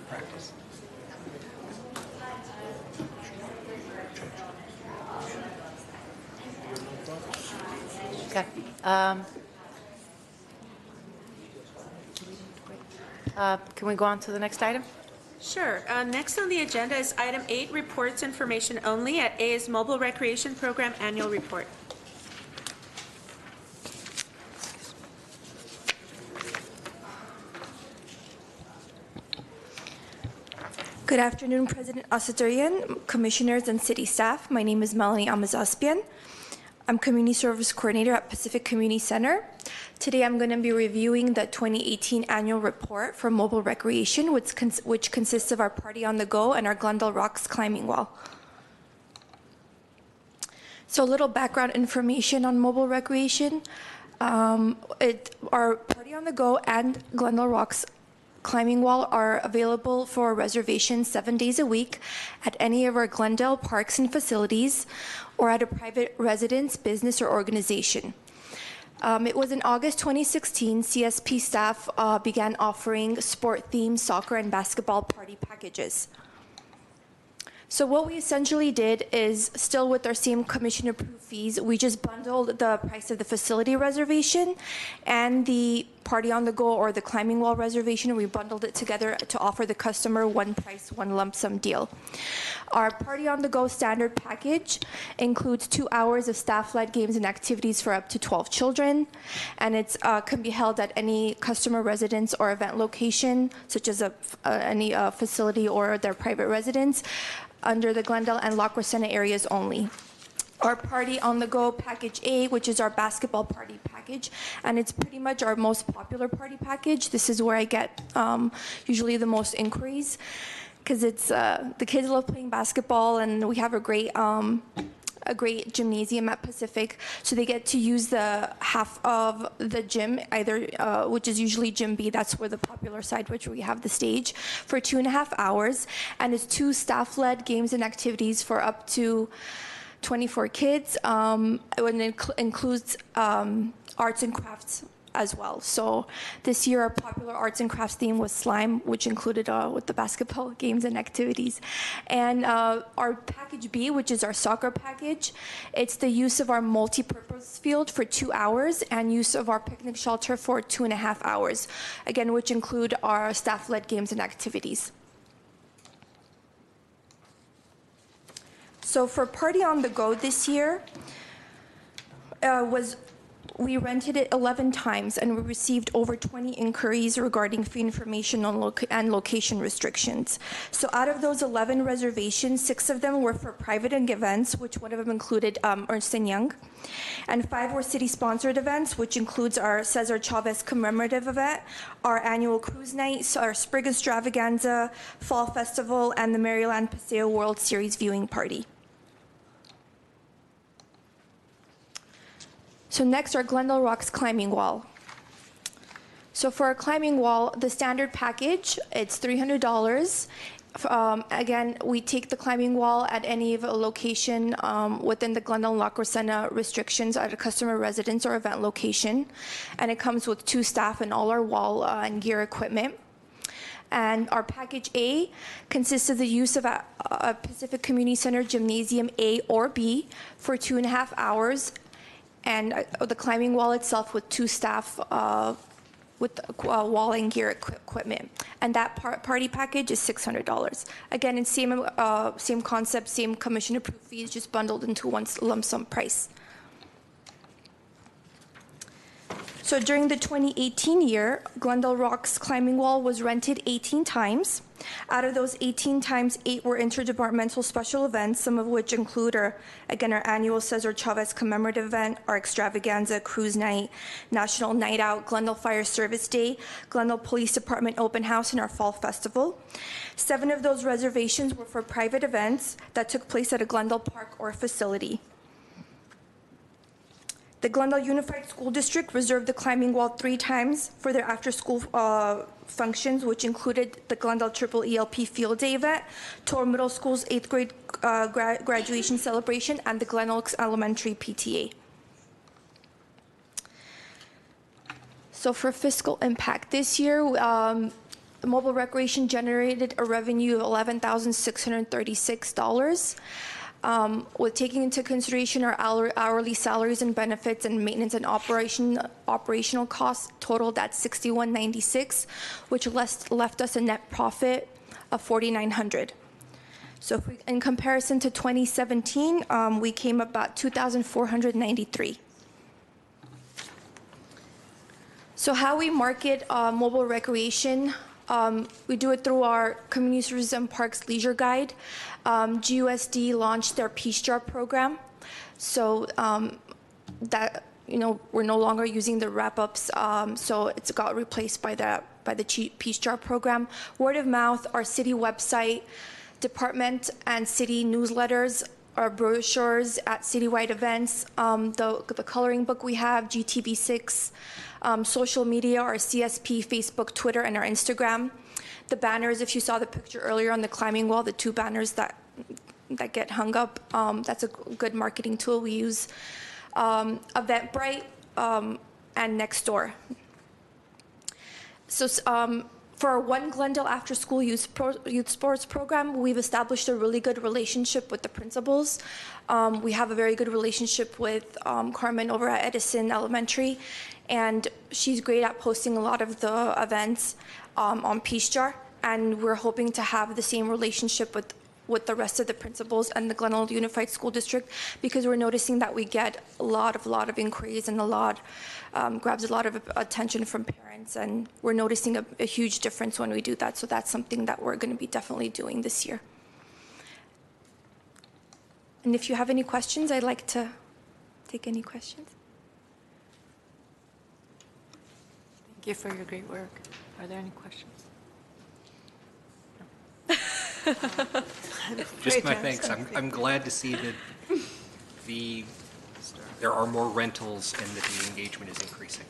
Speaker 11: Practice.
Speaker 1: Okay. Can we go on to the next item?
Speaker 2: Sure. Next on the agenda is item 8, reports information only. At A is Mobile Recreation Program Annual Report.
Speaker 14: Good afternoon, President Asaturian, Commissioners, and City staff. My name is Melanie Amazaspian. I'm Community Service Coordinator at Pacific Community Center. Today I'm going to be reviewing the 2018 Annual Report for Mobile Recreation, which consists of our Party on the Go and our Glendale Rocks Climbing Wall. So a little background information on mobile recreation. Our Party on the Go and Glendale Rocks Climbing Wall are available for reservation 7 days a week at any of our Glendale parks and facilities or at a private residence, business, or organization. It was in August 2016, CSP staff began offering sport-themed soccer and basketball party packages. So what we essentially did is, still with our same commission-approved fees, we just bundled the price of the facility reservation and the Party on the Go or the climbing wall reservation. We bundled it together to offer the customer one price, one lump sum deal. Our Party on the Go standard package includes 2 hours of staff-led games and activities for up to 12 children, and it can be held at any customer residence or event location, such as any facility or their private residence, under the Glendale and La Crescenta areas only. Our Party on the Go Package A, which is our basketball party package, and it's pretty much our most popular party package. This is where I get usually the most inquiries, because it's the kids love playing basketball, and we have a great gymnasium at Pacific, so they get to use the half of the gym, either which is usually Gym B, that's where the popular side, which we have the stage, for 2.5 hours, and it's 2 staff-led games and activities for up to 24 kids. It includes arts and crafts as well. So this year, our popular arts and crafts theme was slime, which included with the basketball games and activities. And our package B, which is our soccer package, it's the use of our multi-purpose field for 2 hours and use of our picnic shelter for 2.5 hours, again, which include our staff-led games and activities. So for Party on the Go this year, we rented it 11 times, and we received over 20 inquiries regarding fee information on and location restrictions. So out of those 11 reservations, 6 of them were for private events, which would have included Ernst & Young, and 5 were city-sponsored events, which includes our Cesar Chavez commemorative event, our annual cruise night, our Spring Extravaganza, Fall Festival, and the Maryland Paseo World Series viewing party. So next, our Glendale Rocks Climbing Wall. So for our climbing wall, the standard package, it's $300. Again, we take the climbing wall at any location within the Glendale and La Crescenta restrictions at a customer residence or event location. And it comes with 2 staff and all our wall and gear equipment. And our package A consists of the use of a Pacific Community Center Gymnasium A or B for 2.5 hours, and the climbing wall itself with 2 staff with wall and gear equipment. And that party package is $600. Again, it's same concept, same commission-approved fees, just bundled into one lump sum price. So during the 2018 year, Glendale Rocks Climbing Wall was rented 18 times. Out of those 18 times, 8 were interdepartmental special events, some of which include our annual Cesar Chavez commemorative event, our extravaganza, cruise night, National Night Out, Glendale Fire Service Day, Glendale Police Department Open House, and our Fall Festival. 7 of those reservations were for private events that took place at a Glendale park or facility. The Glendale Unified School District reserved the climbing wall 3 times for their after-school functions, which included the Glendale Triple ELP Field Day event, Tour Middle School's 8th grade graduation celebration, and the Glendale Elementary PTA. So for fiscal impact, this year, mobile recreation generated a revenue of $11,636. With taking into consideration our hourly salaries and benefits and maintenance and operational costs totaled at $61.96, which left us a net profit of $4,900. So if we, in comparison to 2017, we came about $2,493. So how we market mobile recreation, we do it through our Community Services and Parks Leisure Guide. GUSD launched their Peace Jar program, so that, you know, we're no longer using the wrap-ups, so it's got replaced by the Peace Jar program. Word of mouth, our city website, department and city newsletters, our brochures at citywide events, the coloring book we have, GTB6, social media, our CSP, Facebook, Twitter, and our Instagram. The banners, if you saw the picture earlier on the climbing wall, the 2 banners that get hung up, that's a good marketing tool we use. Eventbrite and Nextdoor. So for our One Glendale After School Youth Sports Program, we've established a really good relationship with the principals. We have a very good relationship with Carmen over at Edison Elementary, and she's great at posting a lot of the events on Peace Jar, and we're hoping to have the same relationship with the rest of the principals and the Glendale Unified School District, because we're noticing that we get a lot of inquiries and grabs a lot of attention from parents, and we're noticing a huge difference when we do that. So that's something that we're going to be definitely doing this year. And if you have any questions, I'd like to take any questions.
Speaker 1: Thank you for your great work. Are there any questions?
Speaker 11: Just my thanks. I'm glad to see that there are more rentals and that the engagement is increasing.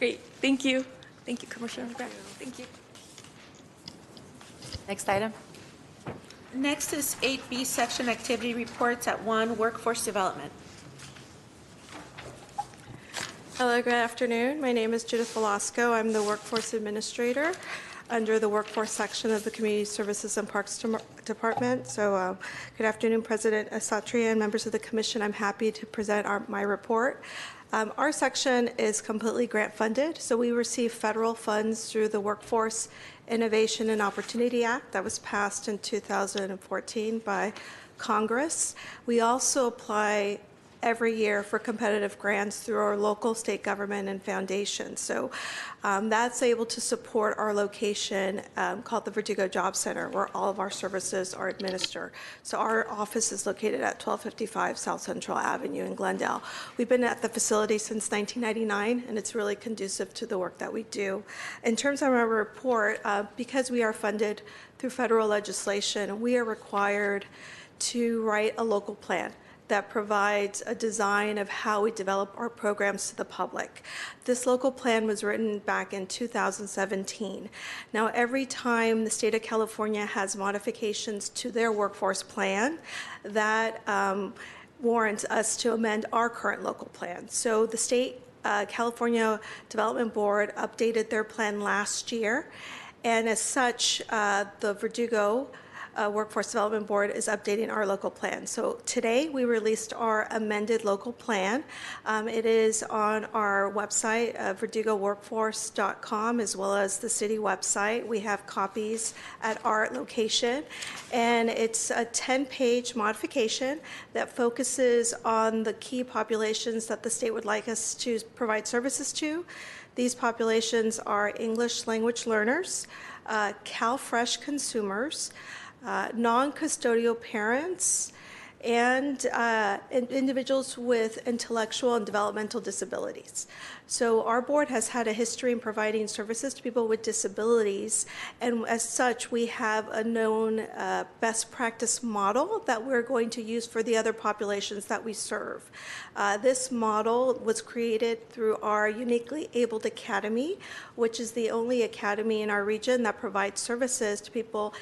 Speaker 14: Great. Thank you. Thank you, Commissioner McGrath. Thank you.
Speaker 1: Next item.
Speaker 2: Next is 8B section activity reports at 1 workforce development.
Speaker 15: Hello, good afternoon. My name is Judith Velasco. I'm the Workforce Administrator under the Workforce section of the Community Services and Parks Department. So good afternoon, President Satria and members of the Commission. I'm happy to present my report. Our section is completely grant funded, so we receive federal funds through the Workforce Innovation and Opportunity Act that was passed in 2014 by Congress. We also apply every year for competitive grants through our local, state government, and foundations. So that's able to support our location called the Verdugo Job Center, where all of our services are administered. So our office is located at 1255 South Central Avenue in Glendale. We've been at the facility since 1999, and it's really conducive to the work that we do. In terms of our report, because we are funded through federal legislation, we are required to write a local plan that provides a design of how we develop our programs to the public. This local plan was written back in 2017. Now, every time the state of California has modifications to their workforce plan, that warrants us to amend our current local plan. So the state California Development Board updated their plan last year, and as such, the Verdugo Workforce Development Board is updating our local plan. So today we released our amended local plan. It is on our website, verdugoworkforce.com, as well as the city website. We have copies at our location, and it's a 10-page modification that focuses on the key populations that the state would like us to provide services to. These populations are English language learners, CalFresh consumers, non-custodial parents, and individuals with intellectual and developmental disabilities. So our board has had a history in providing services to people with disabilities, and as such, we have a known best practice model that we're going to use for the other populations that we serve. This model was created through our Uniquely Abled Academy, which is the only academy in our region that provides services to people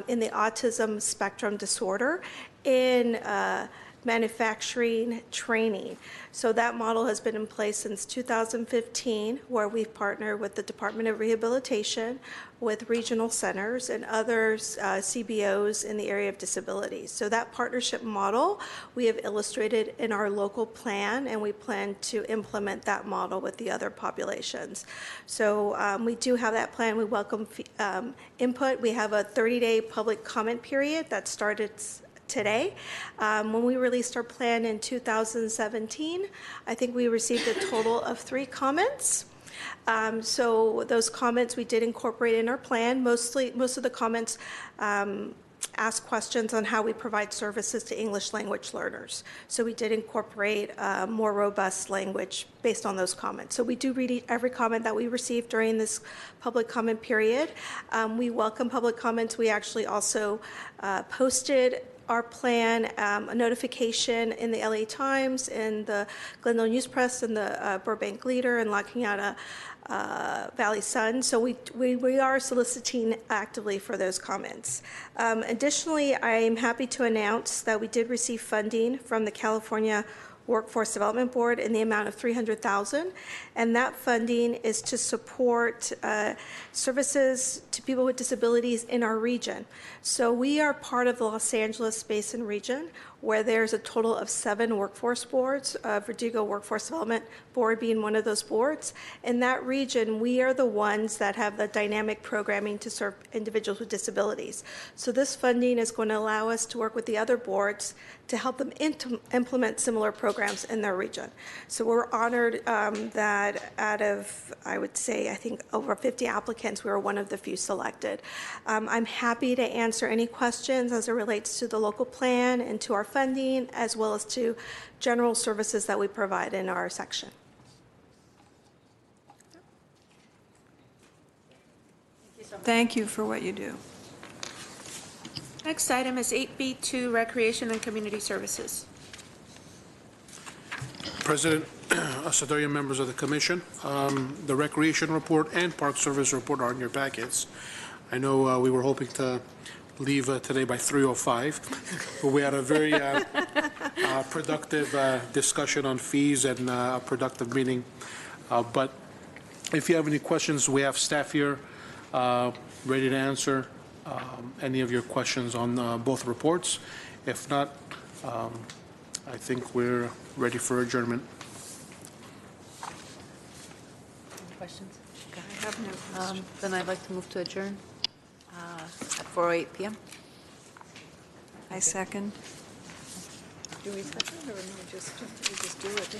Speaker 15: in the autism spectrum disorder in manufacturing training. So that model has been in place since 2015, where we've partnered with the Department of Rehabilitation, with regional centers and other CBOs in the area of disabilities. So that partnership model we have illustrated in our local plan, and we plan to implement that model with the other populations. So we do have that plan. We welcome input. We have a 30-day public comment period that started today. When we released our plan in 2017, I think we received a total of 3 comments. So those comments we did incorporate in our plan. Most of the comments ask questions on how we provide services to English language learners. So we did incorporate more robust language based on those comments. So we do read every comment that we received during this public comment period. We welcome public comments. We actually also posted our plan, a notification in the LA Times, in the Glendale News Press, and the Burbank Leader, and La Cañada Valley Sun. So we are soliciting actively for those comments. Additionally, I am happy to announce that we did receive funding from the California Workforce Development Board in the amount of $300,000, and that funding is to support services to people with disabilities in our region. So we are part of the Los Angeles Basin region, where there's a total of 7 workforce boards, Verdugo Workforce Development Board being one of those boards. In that region, we are the ones that have the dynamic programming to serve individuals with disabilities. So this funding is going to allow us to work with the other boards to help them implement similar programs in their region. So we're honored that out of, I would say, I think over 50 applicants, we were one of the few selected. I'm happy to answer any questions as it relates to the local plan and to our funding, as well as to general services that we provide in our section.
Speaker 5: Thank you for what you do.
Speaker 2: Next item is 8B2, Recreation and Community Services.
Speaker 3: President, Sadarian, members of the commission, the recreation report and park service report are in your packets. I know we were hoping to leave today by 3:05, but we had a very productive discussion on fees and a productive meeting. But if you have any questions, we have staff here ready to answer any of your questions on both reports. If not, I think we're ready for adjournment.
Speaker 1: Any questions?
Speaker 5: I have no questions.
Speaker 1: Then I'd like to move to adjourn at 4:08 p.m.
Speaker 5: I second.
Speaker 16: Do we second or no, we just do it?